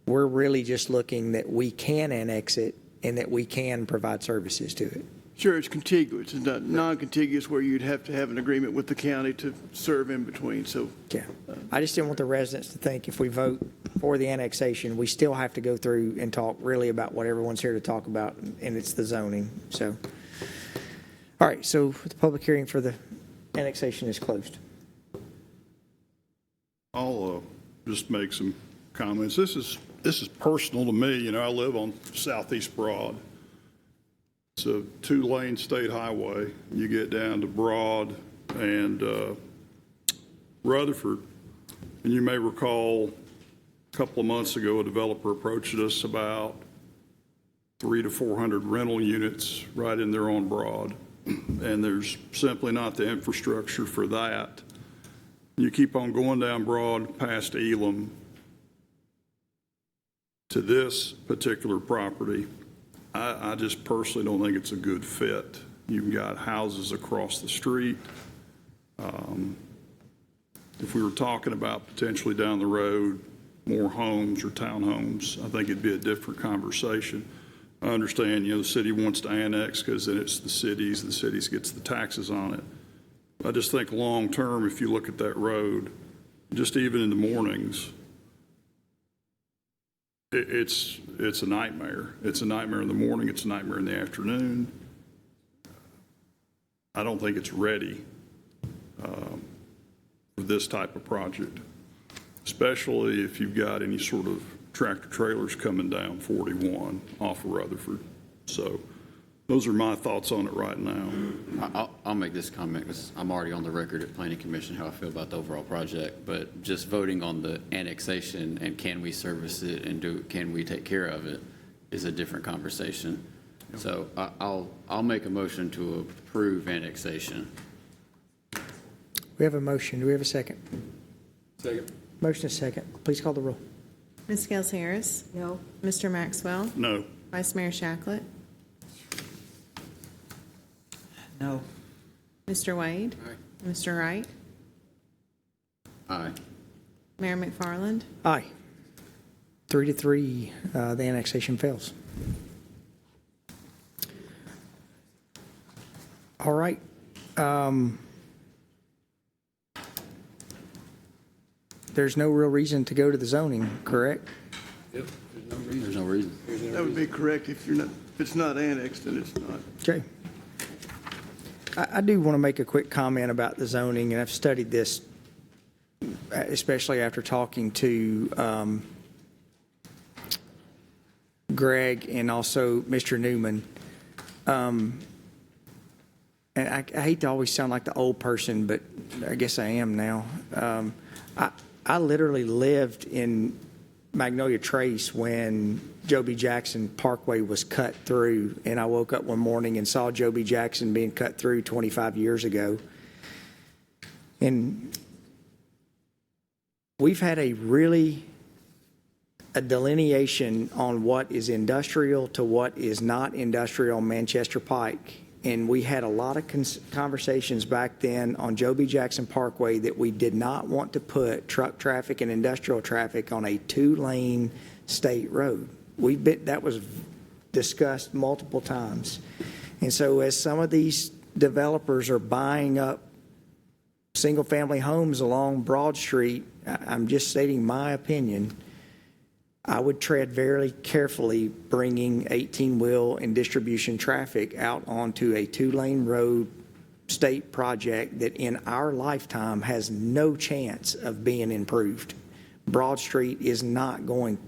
we're really just looking that we can annex it and that we can provide services to it. Sure, it's contiguous. It's not non-contiguous where you'd have to have an agreement with the county to serve in between, so. Yeah. I just didn't want the residents to think if we vote for the annexation, we still have to go through and talk really about what everyone's here to talk about, and it's the zoning. So, all right, so the public hearing for the annexation is closed. I'll just make some comments. This is personal to me. You know, I live on Southeast Broad. It's a 2-lane state highway. You get down to Broad and Rutherford, and you may recall a couple of months ago a developer approached us about 300 to 400 rental units right in there on Broad, and there's simply not the infrastructure for that. You keep on going down Broad past Elam to this particular property. I just personally don't think it's a good fit. You've got houses across the street. If we were talking about potentially down the road, more homes or townhomes, I think it'd be a different conversation. I understand, you know, the city wants to annex because then it's the cities gets the taxes on it. I just think long term, if you look at that road, just even in the mornings, it's a nightmare. It's a nightmare in the morning. It's a nightmare in the afternoon. I don't think it's ready for this type of project, especially if you've got any sort of tractor trailers coming down 41 off of Rutherford. So those are my thoughts on it right now. I'll make this comment because I'm already on the record at Planning Commission how I feel about the overall project, but just voting on the annexation and can we service it and can we take care of it is a different conversation. So I'll make a motion to approve annexation. We have a motion. Do we have a second? Second. Motion is second. Please call the roll. Ms. Gels Harris? No. Mr. Maxwell? No. Vice Mayor Shacklet? No. Mr. Wade? Aye. Mr. Wright? Aye. Mayor McFarland? Aye. 3-3, the annexation fails. All right. There's no real reason to go to the zoning, correct? Yep. There's no reason. That would be correct if it's not annexed, then it's not. Okay. I do want to make a quick comment about the zoning, and I've studied this, especially after talking to Greg and also Mr. Newman. And I hate to always sound like the old person, but I guess I am now. I literally lived in Magnolia Trace when Joe B. Jackson Parkway was cut through, and I woke up one morning and saw Joe B. Jackson being cut through 25 years ago. And we've had a really a delineation on what is industrial to what is not industrial on Manchester Pike. And we had a lot of conversations back then on Joe B. Jackson Parkway that we did not want to put truck traffic and industrial traffic on a 2-lane state road. That was discussed multiple times. And so as some of these developers are buying up single-family homes along Broad Street, I'm just stating my opinion, I would tread very carefully bringing 18-wheel and distribution traffic out onto a 2-lane road state project that in our lifetime has no chance of being improved. Broad Street is not going,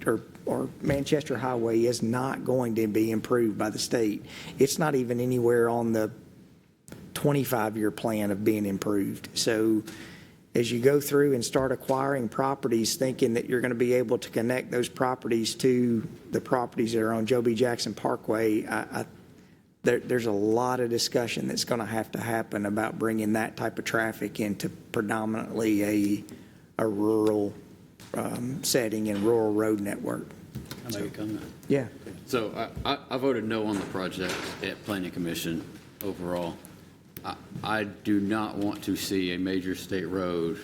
or Manchester Highway is not going to be improved by the state. It's not even anywhere on the 25-year plan of being improved. So as you go through and start acquiring properties thinking that you're going to be able to connect those properties to the properties that are on Joe B. Jackson Parkway, there's a lot of discussion that's going to happen about bringing that type of traffic into predominantly a rural setting and rural road network. Can I make a comment? Yeah. So I voted no on the project at Planning Commission overall. I do not want to see a major state road.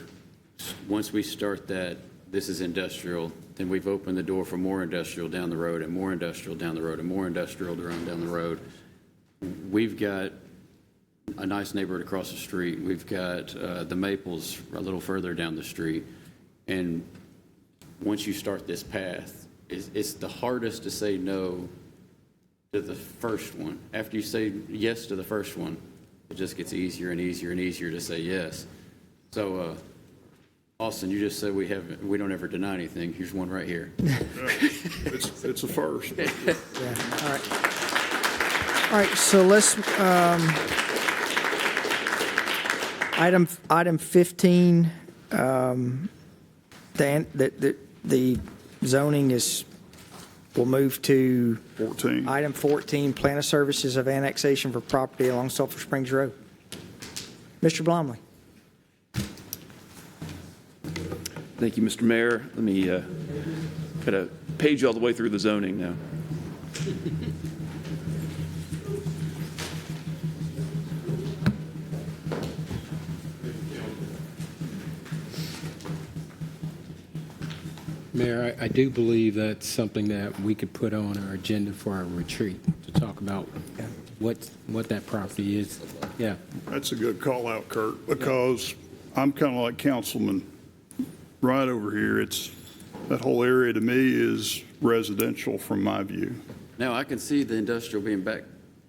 Once we start that, this is industrial, then we've opened the door for more industrial down the road and more industrial down the road and more industrial down the road. We've got a nice neighborhood across the street. We've got the Maples a little further down the street. And once you start this path, it's the hardest to say no to the first one. After you say yes to the first one, it just gets easier and easier and easier to say yes. So, Austin, you just said we don't ever deny anything. Here's one right here. It's a first. Yeah. All right. All right. So let's item 15. The zoning is. We'll move to 14. Item 14, plan of services of annexation for property along Sulphur Springs Road. Mr. Blomley. Thank you, Mr. Mayor. Let me kind of page all the way through the zoning now. Mayor, I do believe that's something that we could put on our agenda for our retreat, to talk about what that property is. Yeah. That's a good call out, Kurt, because I'm kind of like Councilman right over here. That whole area to me is residential from my view. Now, I can see the industrial being back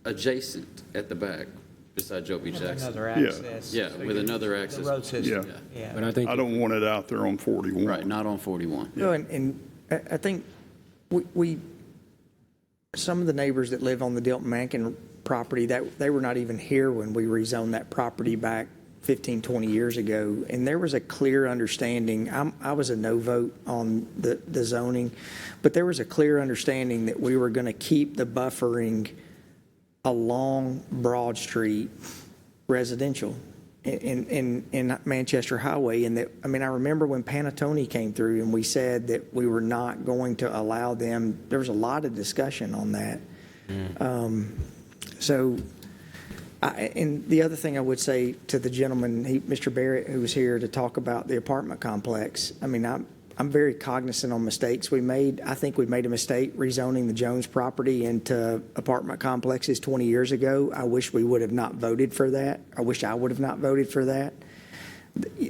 adjacent at the back beside Joe B. Jackson. Another access. Yeah, with another access. The road system. Yeah. But I think I don't want it out there on 41. Right, not on 41. No, and I think we some of the neighbors that live on the Dilton Mankin property, that they were not even here when we rezoned that property back 15, 20 years ago. And there was a clear understanding. I was a no vote on the zoning, but there was a clear understanding that we were going to keep the buffering along Broad Street residential in Manchester Highway. And that, I mean, I remember when Panattoni came through and we said that we were not going to allow them, there was a lot of discussion on that. And the other thing I would say to the gentleman, Mr. Barrett, who was here to talk about the apartment complex, I mean, I'm very cognizant on mistakes we made. I think we made a mistake rezoning the Jones property into apartment complexes 20 years ago. I wish we would have not voted for that. I wish I would have not voted for that.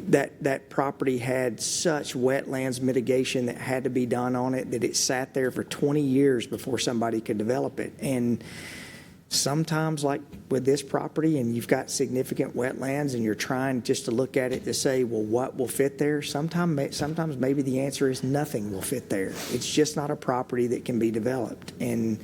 That property had such wetlands mitigation that had to be done on it that it sat there for 20 years before somebody could develop it. And sometimes, like with this property, and you've got significant wetlands and you're trying just to look at it to say, well, what will fit there? Sometimes maybe the answer is nothing will fit there. It's just not a property that can be developed. And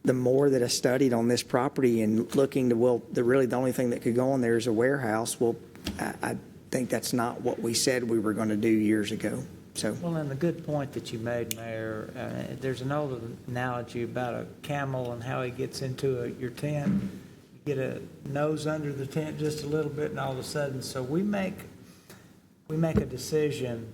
the more that I studied on this property and looking to, well, really the only thing that could go on there is a warehouse. Well, I think that's not what we said we were going to do years ago. So. Well, and the good point that you made, Mayor, there's an old analogy about a camel and how he gets into your tent. You get a nose under the tent just a little bit, and all of a sudden, so we make a decision,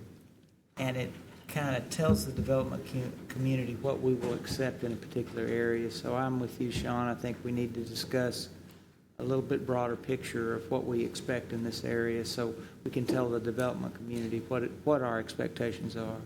and it kind of tells the development community what we will accept in a particular area. So I'm with you, Sean. I think we need to discuss a little bit broader picture of what we expect in this area so we can tell the development community what our expectations are.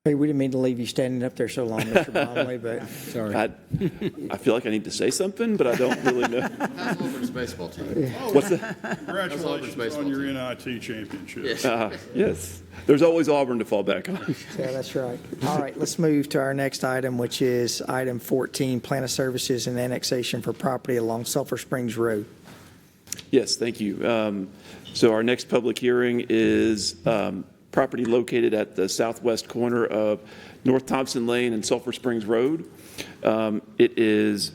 Hey, we didn't mean to leave you standing up there so long, Mr. Bromley, but. Sorry. I feel like I need to say something, but I don't really know. How's Auburn's baseball team? What's that? Congratulations on your NIT championship. Yes. There's always Auburn to fall back on. Yeah, that's right. All right, let's move to our next item, which is item 14, Plan of Services and Annexation for Property along Sulphur Springs Road. Yes, thank you. So our next public hearing is property located at the southwest corner of North Thompson Lane and Sulphur Springs Road. It is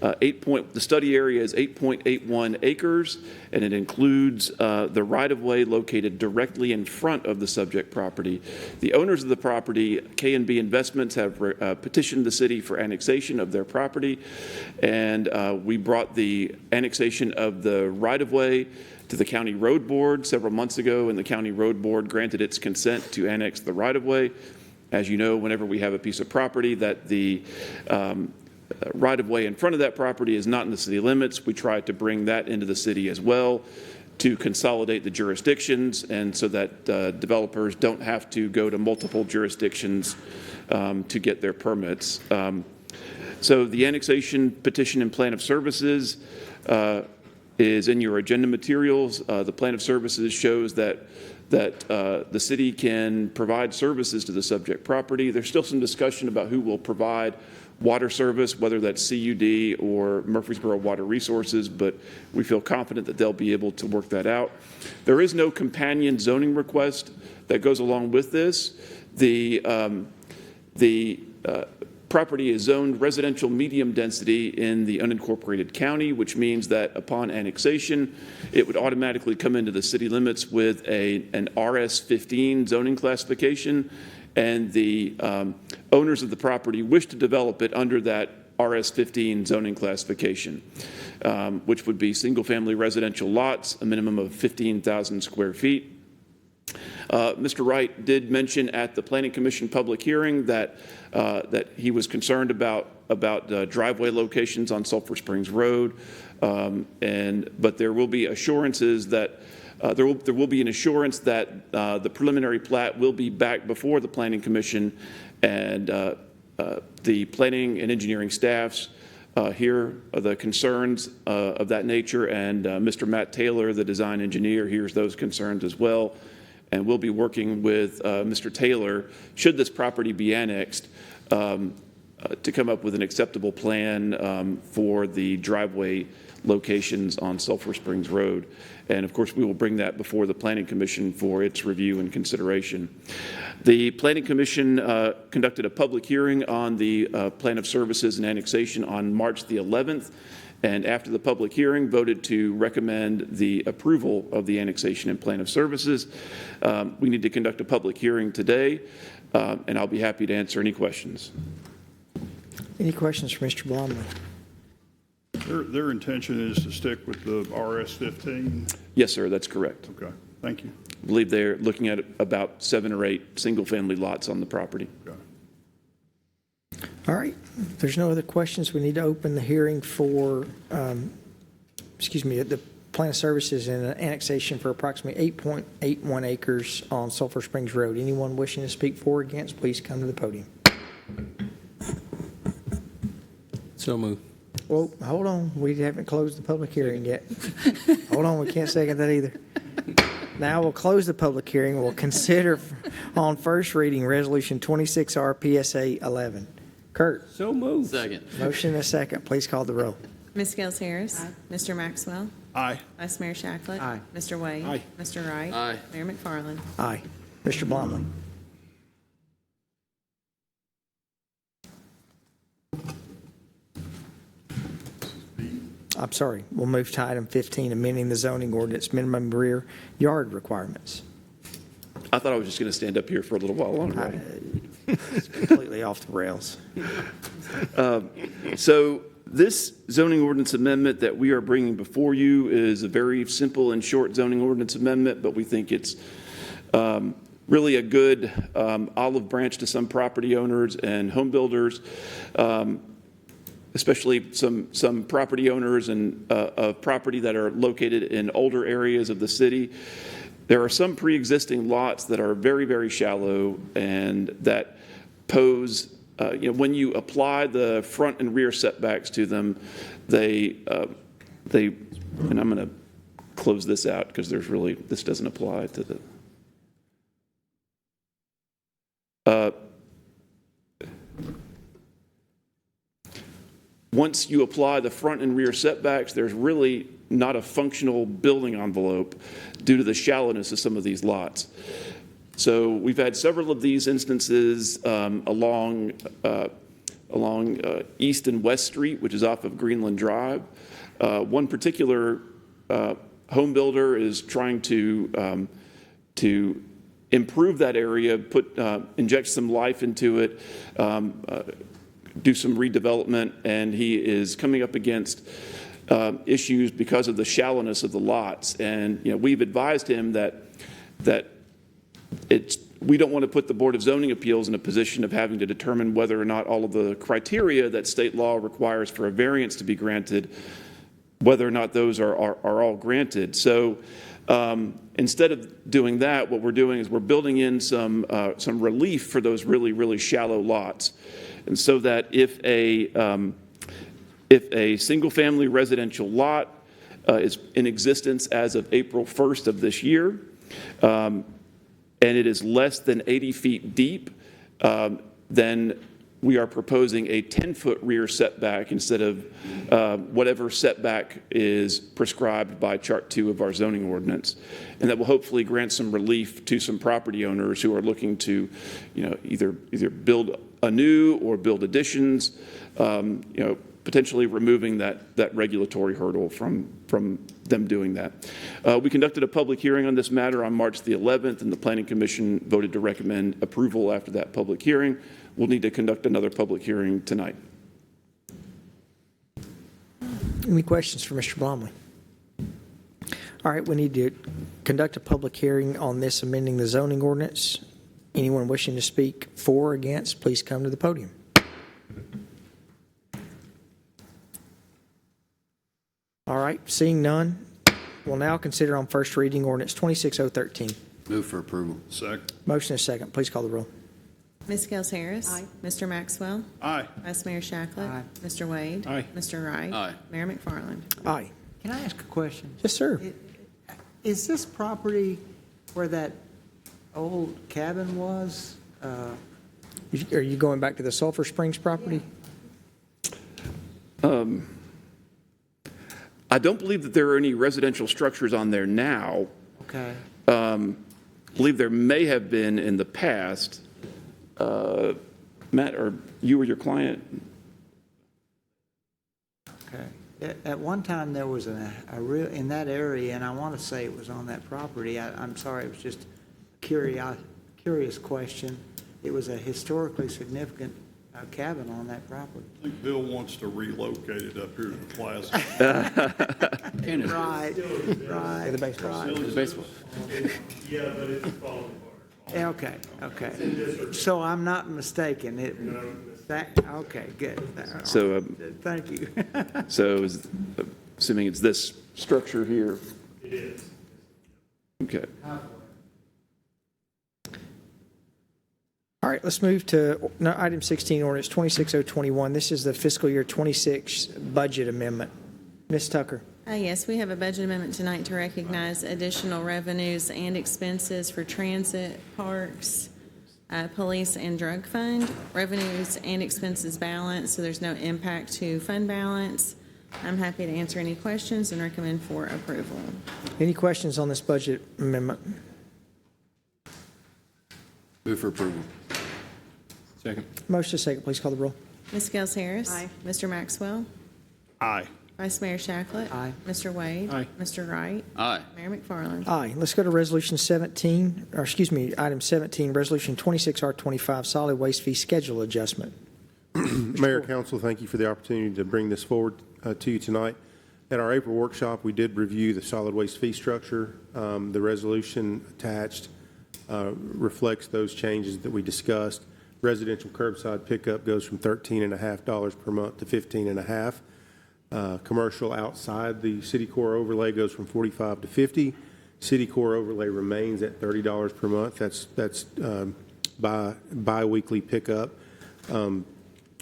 the study area is 8.81 acres, and it includes the right-of-way located directly in front of the subject property. The owners of the property, K&B Investments, have petitioned the city for annexation of their property, and we brought the annexation of the right-of-way to the County Road Board several months ago, and the County Road Board granted its consent to annex the right-of-way. As you know, whenever we have a piece of property that the right-of-way in front of that property is not in the city limits, we try to bring that into the city as well to consolidate the jurisdictions, and so that developers don't have to go to multiple jurisdictions to get their permits. So the annexation petition and plan of services is in your agenda materials. The plan of services shows that the city can provide services to the subject property. There's still some discussion about who will provide water service, whether that's CUD or Murfreesboro Water Resources, but we feel confident that they'll be able to work that out. There is no companion zoning request that goes along with this. The property is zoned residential medium density in the unincorporated county, which means that upon annexation, it would automatically come into the city limits with an RS-15 zoning classification, and the owners of the property wish to develop it under that RS-15 zoning classification, which would be single-family residential lots, a minimum of 15,000 square feet. Mr. Wright did mention at the Planning Commission public hearing that he was concerned about driveway locations on Sulphur Springs Road, but there will be assurances that there will be an assurance that the preliminary plat will be back before the Planning Commission, and the planning and engineering staffs hear the concerns of that nature, and Mr. Matt Taylor, the design engineer, hears those concerns as well. And we'll be working with Mr. Taylor, should this property be annexed, to come up with an acceptable plan for the driveway locations on Sulphur Springs Road. And of course, we will bring that before the Planning Commission for its review and consideration. The Planning Commission conducted a public hearing on the Plan of Services and Annexation on March the 11th. And after the public hearing, voted to recommend the approval of the annexation and plan of services. We need to conduct a public hearing today, and I'll be happy to answer any questions. Any questions for Mr. Blomley? Their intention is to stick with the RS-15? Yes, sir, that's correct. Okay, thank you. I believe they're looking at about 7 or 8 single-family lots on the property. Okay. All right. If there's no other questions, we need to open the hearing for, the plan of services and annexation for approximately 8.81 acres on Sulphur Springs Road. Anyone wishing to speak for or against, please come to the podium. So moved. Well, hold on. We haven't closed the public hearing yet. Hold on. We can't second that either. Now we'll close the public hearing. We'll consider on first reading Resolution 26R PSA 11. Kurt. So moved. Second. Motion and a second. Please call the roll. Ms. Scales Harris. Mr. Maxwell. Aye. Vice Mayor Shacklet. Aye. Mr. Wade. Aye. Mr. Wright. Aye. Mayor McFarland. Aye. Mr. Blomley. I'm sorry. We'll move to item 15, amending the zoning ordinance minimum rear yard requirements. I thought I was just going to stand up here for a little while longer. It's completely off the rails. So this zoning ordinance amendment that we are bringing before you is a very simple and short zoning ordinance amendment, but we think it's really a good olive branch to some property owners and home builders, especially some property owners and of property that are located in older areas of the city. There are some pre-existing lots that are very, very shallow and that pose, when you apply the front and rear setbacks to them, and I'm going to close this out because this doesn't apply to the. Once you apply the front and rear setbacks, there's really not a functional building envelope due to the shallowness of some of these lots. So we've had several of these instances along East and West Street, which is off of Greenland Drive. One particular home builder is trying to improve that area, inject some life into it, do some redevelopment, and he is coming up against issues because of the shallowness of the lots. And we've advised him that we don't want to put the Board of Zoning Appeals in a position of having to determine whether or not all of the criteria that state law requires for a variance to be granted, whether or not those are all granted. So instead of doing that, what we're doing is we're building in some relief for those really, really shallow lots. And so that if a single-family residential lot is in existence as of April 1st of this year, and it is less than 80 feet deep, then we are proposing a 10-foot rear setback instead of whatever setback is prescribed by Chart 2 of our zoning ordinance. And that will hopefully grant some relief to some property owners who are looking to, either build anew or build additions, potentially removing that regulatory hurdle from them doing that. We conducted a public hearing on this matter on March the 11th, and the Planning Commission voted to recommend approval after that public hearing. We'll need to conduct another public hearing tonight. Any questions for Mr. Blomley? All right, we need to conduct a public hearing on this amending the zoning ordinance. Anyone wishing to speak for or against, please come to the podium. All right, seeing none, we'll now consider on first reading ordinance 26013. Move for approval. Second. Motion is second. Please call the roll. Ms. Gels Harris. Aye. Mr. Maxwell. Aye. Vice Mayor Shacklet. Aye. Mr. Wade. Aye. Mr. Wright. Aye. Mayor McFarland. Aye. Can I ask a question? Yes, sir. Is this property where that old cabin was? Are you going back to the Sulphur Springs property? I don't believe that there are any residential structures on there now. Okay. I believe there may have been in the past. Matt, or you or your client? Okay. At one time, there was a real, in that area, and I want to say it was on that property. I'm sorry, it was just a curious question. It was a historically significant cabin on that property. I think Bill wants to relocate it up here to the plaza. Right. The baseball. The baseball. Yeah, but it's falling apart. Okay, okay. So I'm not mistaken. Okay, good. So, Thank you. so assuming it's this structure here. It is. Okay. All right, let's move to item 16, ordinance 26021. This is the fiscal year 26 budget amendment. Ms. Tucker. Yes, we have a budget amendment tonight to recognize additional revenues and expenses for transit, parks, police, and drug fund. Revenues and expenses balance, so there's no impact to fund balance. I'm happy to answer any questions and recommend for approval. Any questions on this budget amendment? Move for approval. Second. Motion is second. Please call the roll. Ms. Gels Harris. Aye. Mr. Maxwell. Aye. Vice Mayor Shacklet. Aye. Mr. Wade. Aye. Mr. Wright. Aye. Mayor McFarland. Aye. Let's go to resolution 17, or excuse me, item 17, resolution 26R25, solid waste fee schedule adjustment. Mayor, Council, thank you for the opportunity to bring this forward to you tonight. At our April workshop, we did review the solid waste fee structure. The resolution attached reflects those changes that we discussed. Residential curbside pickup goes from $13.50 per month to $15.50. Commercial outside the city core overlay goes from $45 to $50. City core overlay remains at $30 per month. That's bi-weekly pickup.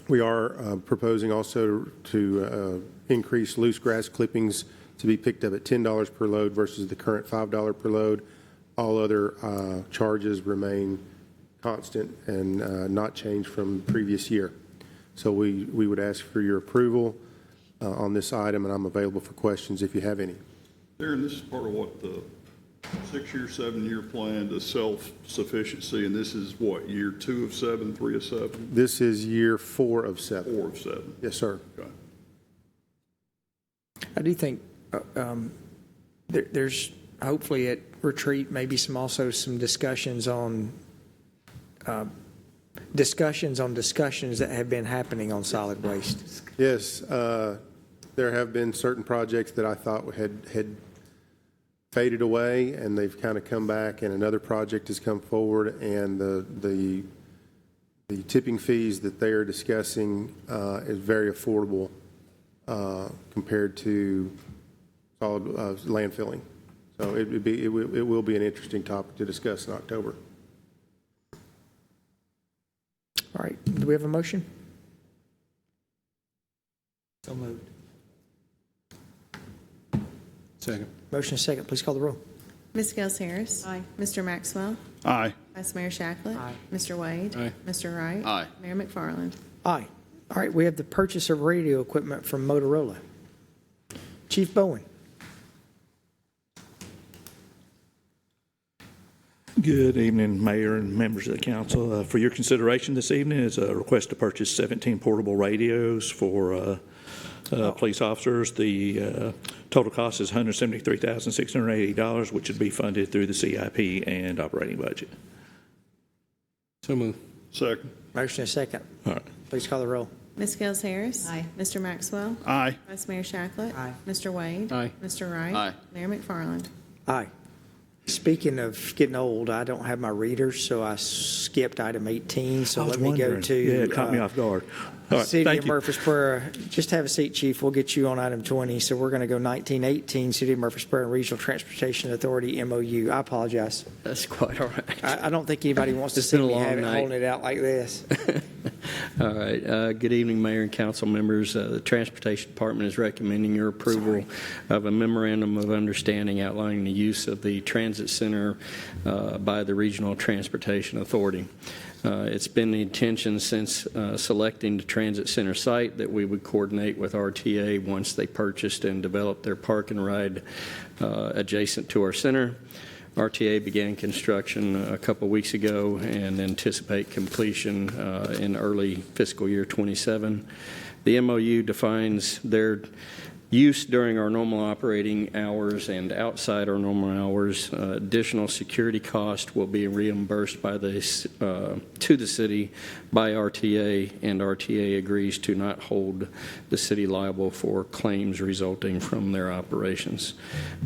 We are proposing also to increase loose grass clippings to be picked up at $10 per load versus the current $5 per load. All other charges remain constant and not changed from the previous year. So we would ask for your approval on this item, and I'm available for questions if you have any. Darren, this is part of what the 6-year, 7-year plan to self-sufficiency, and this is what, year 2 of 7, 3 of 7? This is year 4 of 7. 4 of 7. Yes, sir. Okay. I do think there's hopefully at retreat maybe some discussions on discussions that have been happening on solid waste. Yes, there have been certain projects that I thought had faded away, and they've kind of come back, and another project has come forward, and the tipping fees that they are discussing is very affordable compared to solid landfilling. So it will be an interesting topic to discuss in October. All right, do we have a motion? So moved. Second. Motion is second. Please call the roll. Ms. Gels Harris. Aye. Mr. Maxwell. Aye. Vice Mayor Shacklet. Aye. Mr. Wade. Aye. Mr. Wright. Aye. Mayor McFarland. Aye. All right, we have the purchase of radio equipment from Motorola. Chief Bowen. Good evening, Mayor and members of the council. For your consideration this evening is a request to purchase 17 portable radios for police officers. The total cost is $173,680, which would be funded through the CIP and operating budget. So moved. Second. Motion is second. All right. Please call the roll. Ms. Gels Harris. Aye. Mr. Maxwell. Aye. Vice Mayor Shacklet. Aye. Mr. Wade. Aye. Mr. Wright. Aye. Mayor McFarland. Aye. Speaking of getting old, I don't have my readers, so I skipped item 18. So I was let me go wondering. to Yeah, it caught me off guard. All right, City thank of you. Murfreesboro. Just have a seat, Chief. We'll get you on item 20. So we're going to go 1918, City of Murfreesboro Regional Transportation Authority MOU. I apologize. That's quite all right. I don't think anybody wants to It's see been a me long night. holding it out like this. All right. Good evening, Mayor and council members. The Transportation Department is recommending your approval of a memorandum of understanding outlining the use of the transit center by the Regional Transportation Authority. It's been the intention since selecting the transit center site that we would coordinate with RTA once they purchased and developed their park and ride adjacent to our center. RTA began construction a couple weeks ago and anticipate completion in early fiscal year 27. The MOU defines their use during our normal operating hours and outside our normal hours. Additional security cost will be reimbursed by to the city by RTA, and RTA agrees to not hold the city liable for claims resulting from their operations.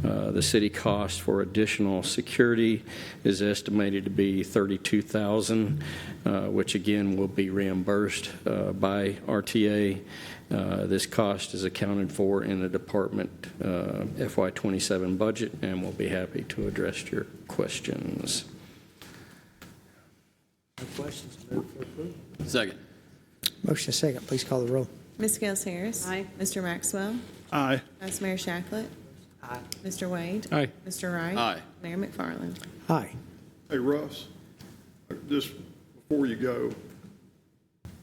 The city cost for additional security is estimated to be $32,000, which again will be reimbursed by RTA. This cost is accounted for in the department FY27 budget, and we'll be happy to address your questions. No questions? Move for approval. Second. Motion is second. Please call the roll. Ms. Gels Harris. Aye. Mr. Maxwell. Aye. Vice Mayor Shacklet. Aye. Mr. Wade. Aye. Mr. Wright. Aye. Mayor McFarland. Aye. Hey, Russ, just before you go,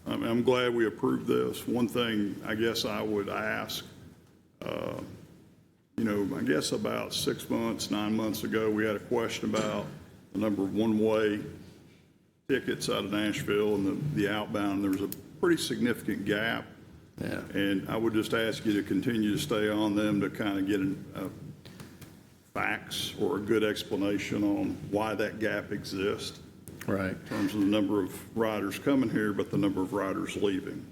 I'm glad we approved this. One thing I guess I would ask, I guess about 6 months, 9 months ago, we had a question about the number of one-way tickets out of Nashville and the outbound. There was a pretty significant gap. Yeah. And I would just ask you to continue to stay on them to kind of get facts or a good explanation on why that gap exists. Right. In terms of the number of riders coming here, but the number of riders leaving.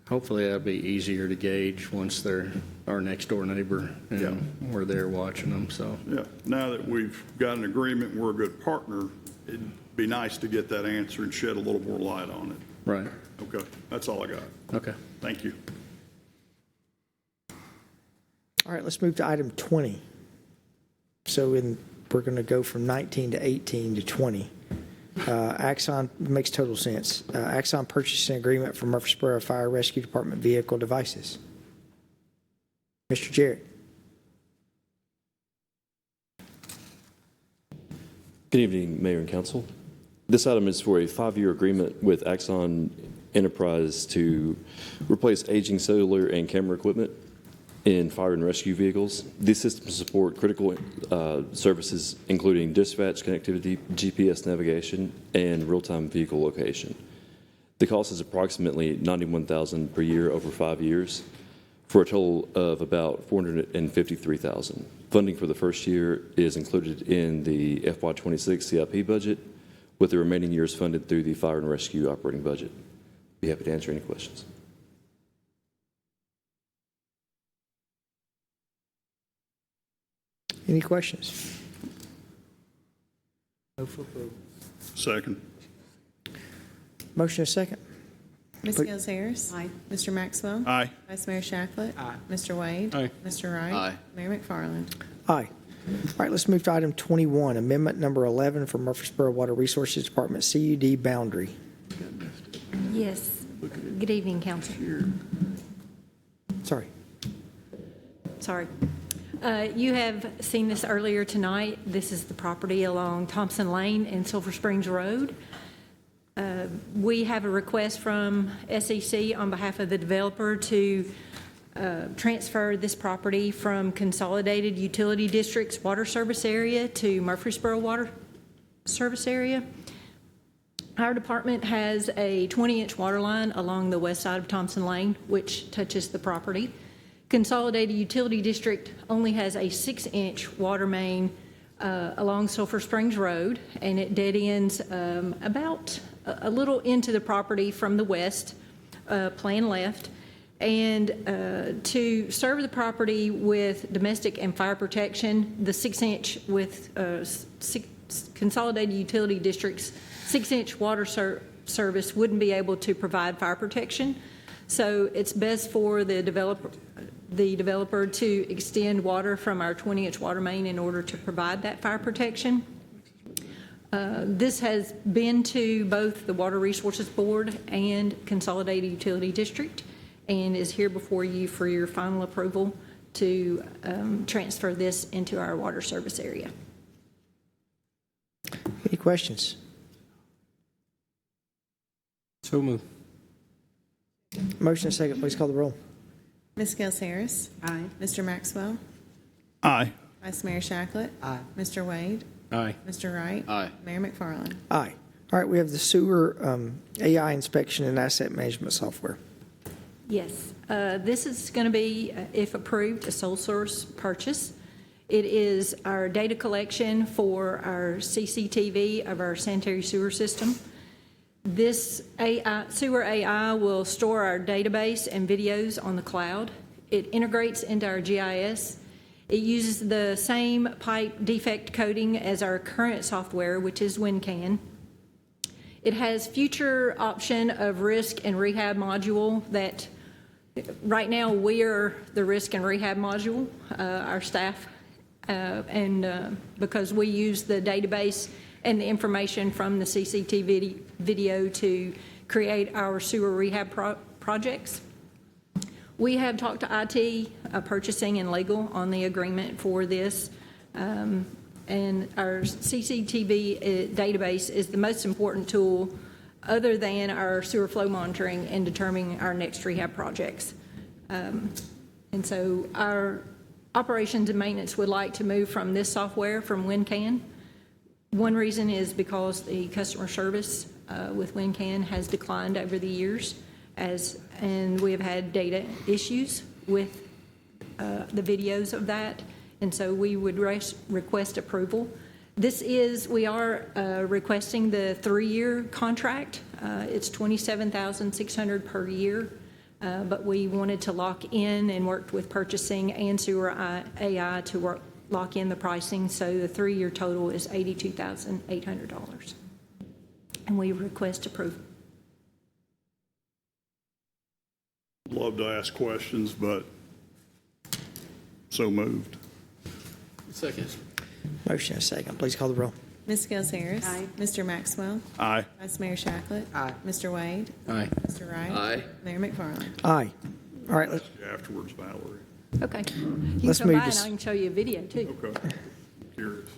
Hopefully that'll be easier to gauge once they're our next door neighbor and we're there watching them. So Yeah, now that we've got an agreement, we're a good partner, it'd be nice to get that answer and shed a little more light on it. Right. Okay, that's all I got. Okay. Thank you. All right, let's move to item 20. So we're going to go from 19 to 18 to 20. Axon makes total sense. Axon purchasing agreement for Murfreesboro Fire Rescue Department vehicle devices. Mr. Jarrett. Good evening, Mayor and Council. This item is for a 5-year agreement with Axon Enterprise to replace aging cellular and camera equipment in fire and rescue vehicles. These systems support critical services, including dispatch connectivity, GPS navigation, and real-time vehicle location. The cost is approximately $91,000 per year over 5 years, for a total of about $453,000. Funding for the first year is included in the FY26 CIP budget, with the remaining years funded through the fire and rescue operating budget. Be happy to answer any questions. Any questions? Move for approval. Second. Motion is second. Ms. Gales Harris. Aye. Mr. Maxwell. Aye. Vice Mayor Shacklet. Aye. Mr. Wade. Aye. Mr. Wright. Aye. Mayor McFarland. Aye. All right, let's move to item 21, amendment number 11 for Murfreesboro Water Resources Department CUD boundary. Yes. Good evening, Council. Sorry. Sorry. You have seen this earlier tonight. This is the property along Thompson Lane and Silver Springs Road. We have a request from SEC on behalf of the developer to transfer this property from Consolidated Utility District's water service area to Murfreesboro Water Service Area. Our department has a 20-inch water line along the west side of Thompson Lane, which touches the property. Consolidated Utility District only has a 6-inch water main along Sulphur Springs Road, and it dead ends about a little into the property from the west, plan left. And to serve the property with domestic and fire protection, the 6-inch with Consolidated Utility District's 6-inch water service wouldn't be able to provide fire protection. So it's best for the developer to extend water from our 20-inch water main in order to provide that fire protection. This has been to both the Water Resources Board and Consolidated Utility District and is here before you for your final approval to transfer this into our water service area. Any questions? So moved. Motion is second. Please call the roll. Ms. Gales Harris. Aye. Mr. Maxwell. Aye. Vice Mayor Shacklet. Aye. Mr. Wade. Aye. Mr. Wright. Aye. Mayor McFarland. Aye. All right, we have the sewer AI inspection and asset management software. Yes, this is going to be, if approved, a sole source purchase. It is our data collection for our CCTV of our sanitary sewer system. This sewer AI will store our database and videos on the cloud. It integrates into our GIS. It uses the same pipe defect coding as our current software, which is WinCan. It has future option of risk and rehab module that right now we are the risk and rehab module, our staff, and because we use the database and the information from the CCTV video to create our sewer rehab projects. We have talked to IT, purchasing and legal on the agreement for this. And our CCTV database is the most important tool other than our sewer flow monitoring in determining our next rehab projects. And so our operations and maintenance would like to move from this software, from WinCan. One reason is because the customer service with WinCan has declined over the years, and we have had data issues with the videos of that, and so we would request approval. We are requesting the 3-year contract. It's $27,600 per year, but we wanted to lock in and worked with purchasing and sewer AI to lock in the pricing, so the 3-year total is $82,800. And we request approval. Love to ask questions, but so moved. Second. Motion and a second. Please call the roll. Ms. Gels Harris. Aye. Mr. Maxwell. Aye. Vice Mayor Shacklet. Aye. Mr. Wade. Aye. Mr. Wright. Aye. Mayor McFarland. Aye. All right, Afterwards, Valerie. Okay. You Let's can come move by and this- I can show you a video, too. Okay. Curious.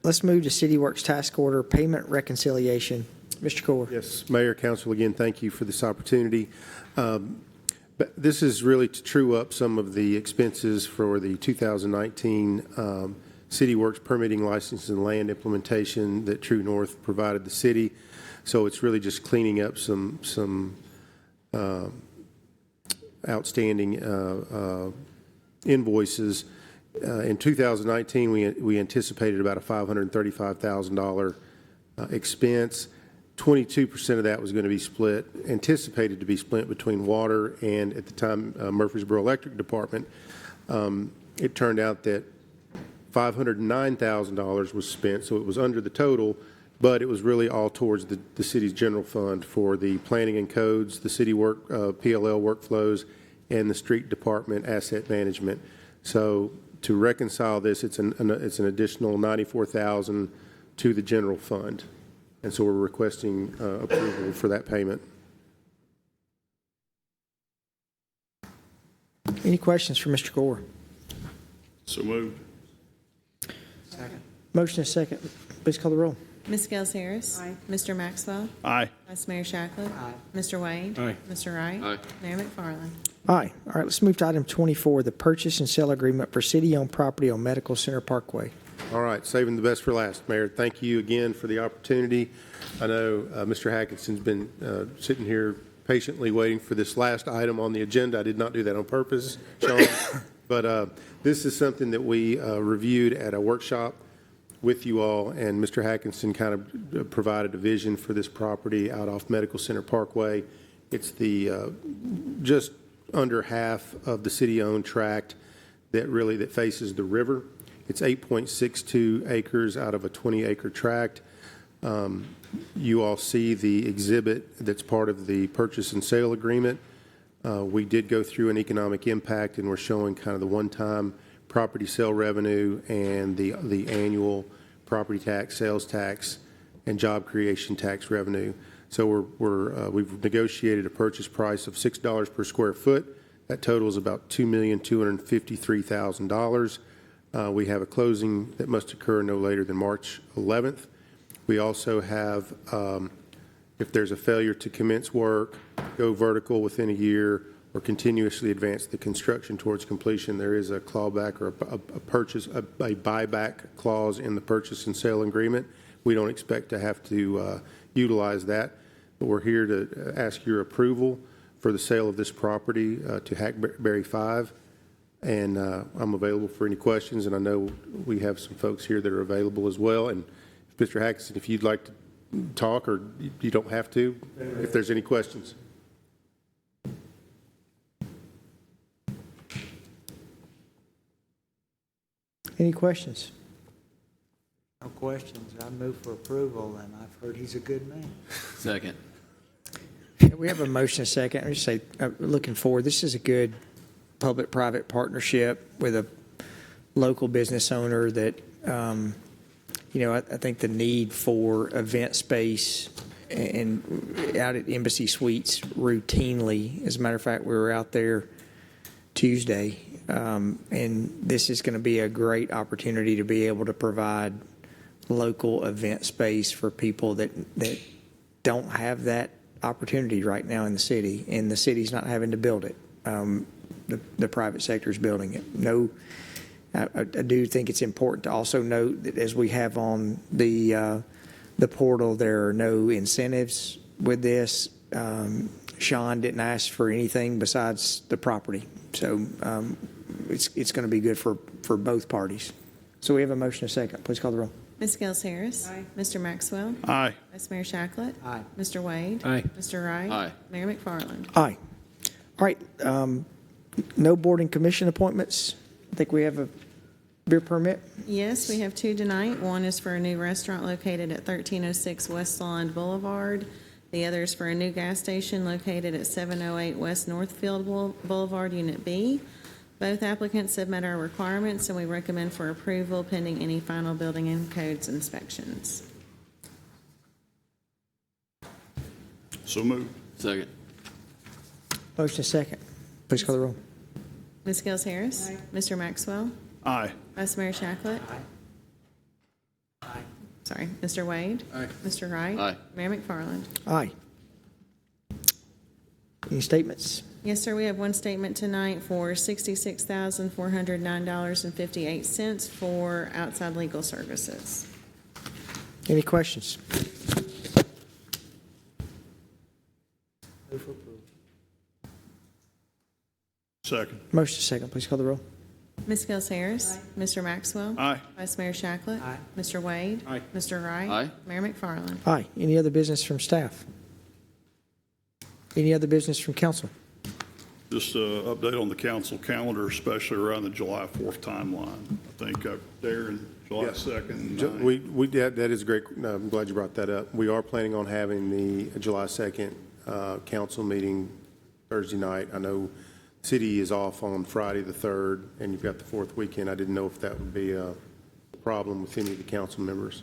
let's move to City Works Task Order Payment Reconciliation. Mr. Core. Yes, Mayor, Council, again, thank you for this opportunity. But this is really to true up some of the expenses for the 2019 City Works permitting license and land implementation that True North provided the city. So it's really just cleaning up some outstanding invoices. In 2019, we anticipated about a $535,000 expense. 22% of that was going to be anticipated to be split between water and, at the time, Murfreesboro Electric Department. It turned out that $509,000 was spent, so it was under the total, but it was really all towards the city's general fund for the planning and codes, the city work, PLL workflows, and the street department asset management. So to reconcile this, it's an additional $94,000 to the general fund. And so we're requesting approval for that payment. Any questions for Mr. Gore? So moved. Motion and a second. Please call the roll. Ms. Gels Harris. Aye. Mr. Maxwell. Aye. Vice Mayor Shacklet. Aye. Mr. Wade. Aye. Mr. Wright. Aye. Mayor McFarland. Aye. All right, let's move to item 24, the purchase and sale agreement for city-owned property on Medical Center Parkway. All right, saving the best for last, Mayor. Thank you again for the opportunity. I know Mr. Hackinson's been sitting here patiently waiting for this last item on the agenda. I did not do that on purpose, Sean. But this is something that we reviewed at a workshop with you all, and Mr. Hackinson kind of provided a vision for this property out off Medical Center Parkway. It's the just under half of the city-owned tract that faces the river. It's 8.62 acres out of a 20-acre tract. You all see the exhibit that's part of the purchase and sale agreement. We did go through an economic impact, and we're showing kind of the one-time property sale revenue and the annual property tax, sales tax, and job creation tax revenue. So we've negotiated a purchase price of $6 per square foot. That totals about $2,253,000. We have a closing that must occur no later than March 11th. We also have, if there's a failure to commence work, go vertical within a year, or continuously advance the construction towards completion, there is a clawback or a buyback clause in the purchase and sale agreement. We don't expect to have to utilize that, but we're here to ask your approval for the sale of this property to Hackberry 5. And I'm available for any questions, and I know we have some folks here that are available as well. And Mr. Hackson, if you'd like to talk, or you don't have to, if there's any questions. Any questions? No questions. I move for approval, and I've heard he's a good man. Second. We have a motion and a second. I just say, looking forward, this is a good public-private partnership with a local business owner that, I think the need for event space and out at Embassy Suites routinely. As a matter of fact, we were out there Tuesday, and this is going to be a great opportunity to be able to provide local event space for people that don't have that opportunity right now in the city, and the city's not having to build it. The private sector is building it. I do think it's important to also note that as we have on the portal, there are no incentives with this. Sean didn't ask for anything besides the property, so it's going to be good for both parties. So we have a motion and a second. Please call the roll. Ms. Gels Harris. Aye. Mr. Maxwell. Aye. Vice Mayor Shacklet. Aye. Mr. Wade. Aye. Mr. Wright. Aye. Mayor McFarland. Aye. All right. No board and commission appointments. I think we have a beer permit. Yes, we have two tonight. One is for a new restaurant located at 1306 West Lawn Boulevard. The other is for a new gas station located at 708 West Northfield Boulevard, Unit B. Both applicants have met our requirements, and we recommend for approval pending any final building and codes inspections. So moved. Second. Motion is second. Please call the roll. Ms. Gels Harris. Mr. Maxwell. Aye. Vice Mayor Shacklet. Sorry, Mr. Wade. Aye. Mr. Wright. Aye. Mayor McFarland. Aye. Any statements? Yes, sir, we have one statement tonight for $66,409.58 for outside legal services. Any questions? Second. Motion is second. Please call the roll. Ms. Gels Harris. Mr. Maxwell. Aye. Vice Mayor Shacklet. Mr. Wade. Aye. Mr. Wright. Aye. Mayor McFarland. Aye. Any other business from staff? Any other business from council? Just update on the council calendar, especially around the July 4th timeline. I think Darren, July 2nd. That is great. No, I'm glad you brought that up. We are planning on having the July 2nd council meeting Thursday night. I know city is off on Friday the 3rd, and you've got the 4th weekend. I didn't know if that would be a problem with any of the council members.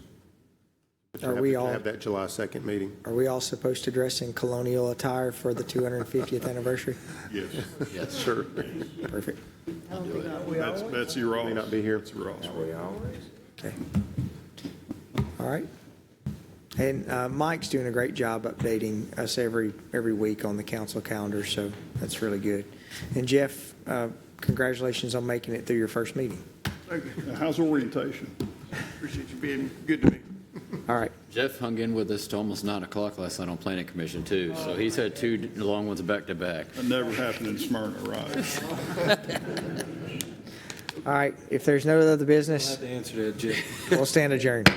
Are we all- Have that July 2nd meeting? Are we all supposed to dress in colonial attire for the 250th anniversary? Yes. Yes. Sure. Perfect. That's Betsy Ross. May not be here. Betsy Ross. Okay. All right. And Mike's doing a great job updating us every week on the council calendar, so that's really good. And Jeff, congratulations on making it through your first meeting. Thank you. How's orientation? Appreciate you being good to me. All right. Jeff hung in with us to almost 9 o'clock last night on planning commission too, so he's had two long ones back to back. That never happened in Smyrna, right? All right. If there's no other business, To answer that, Jeff. we'll stand adjourned.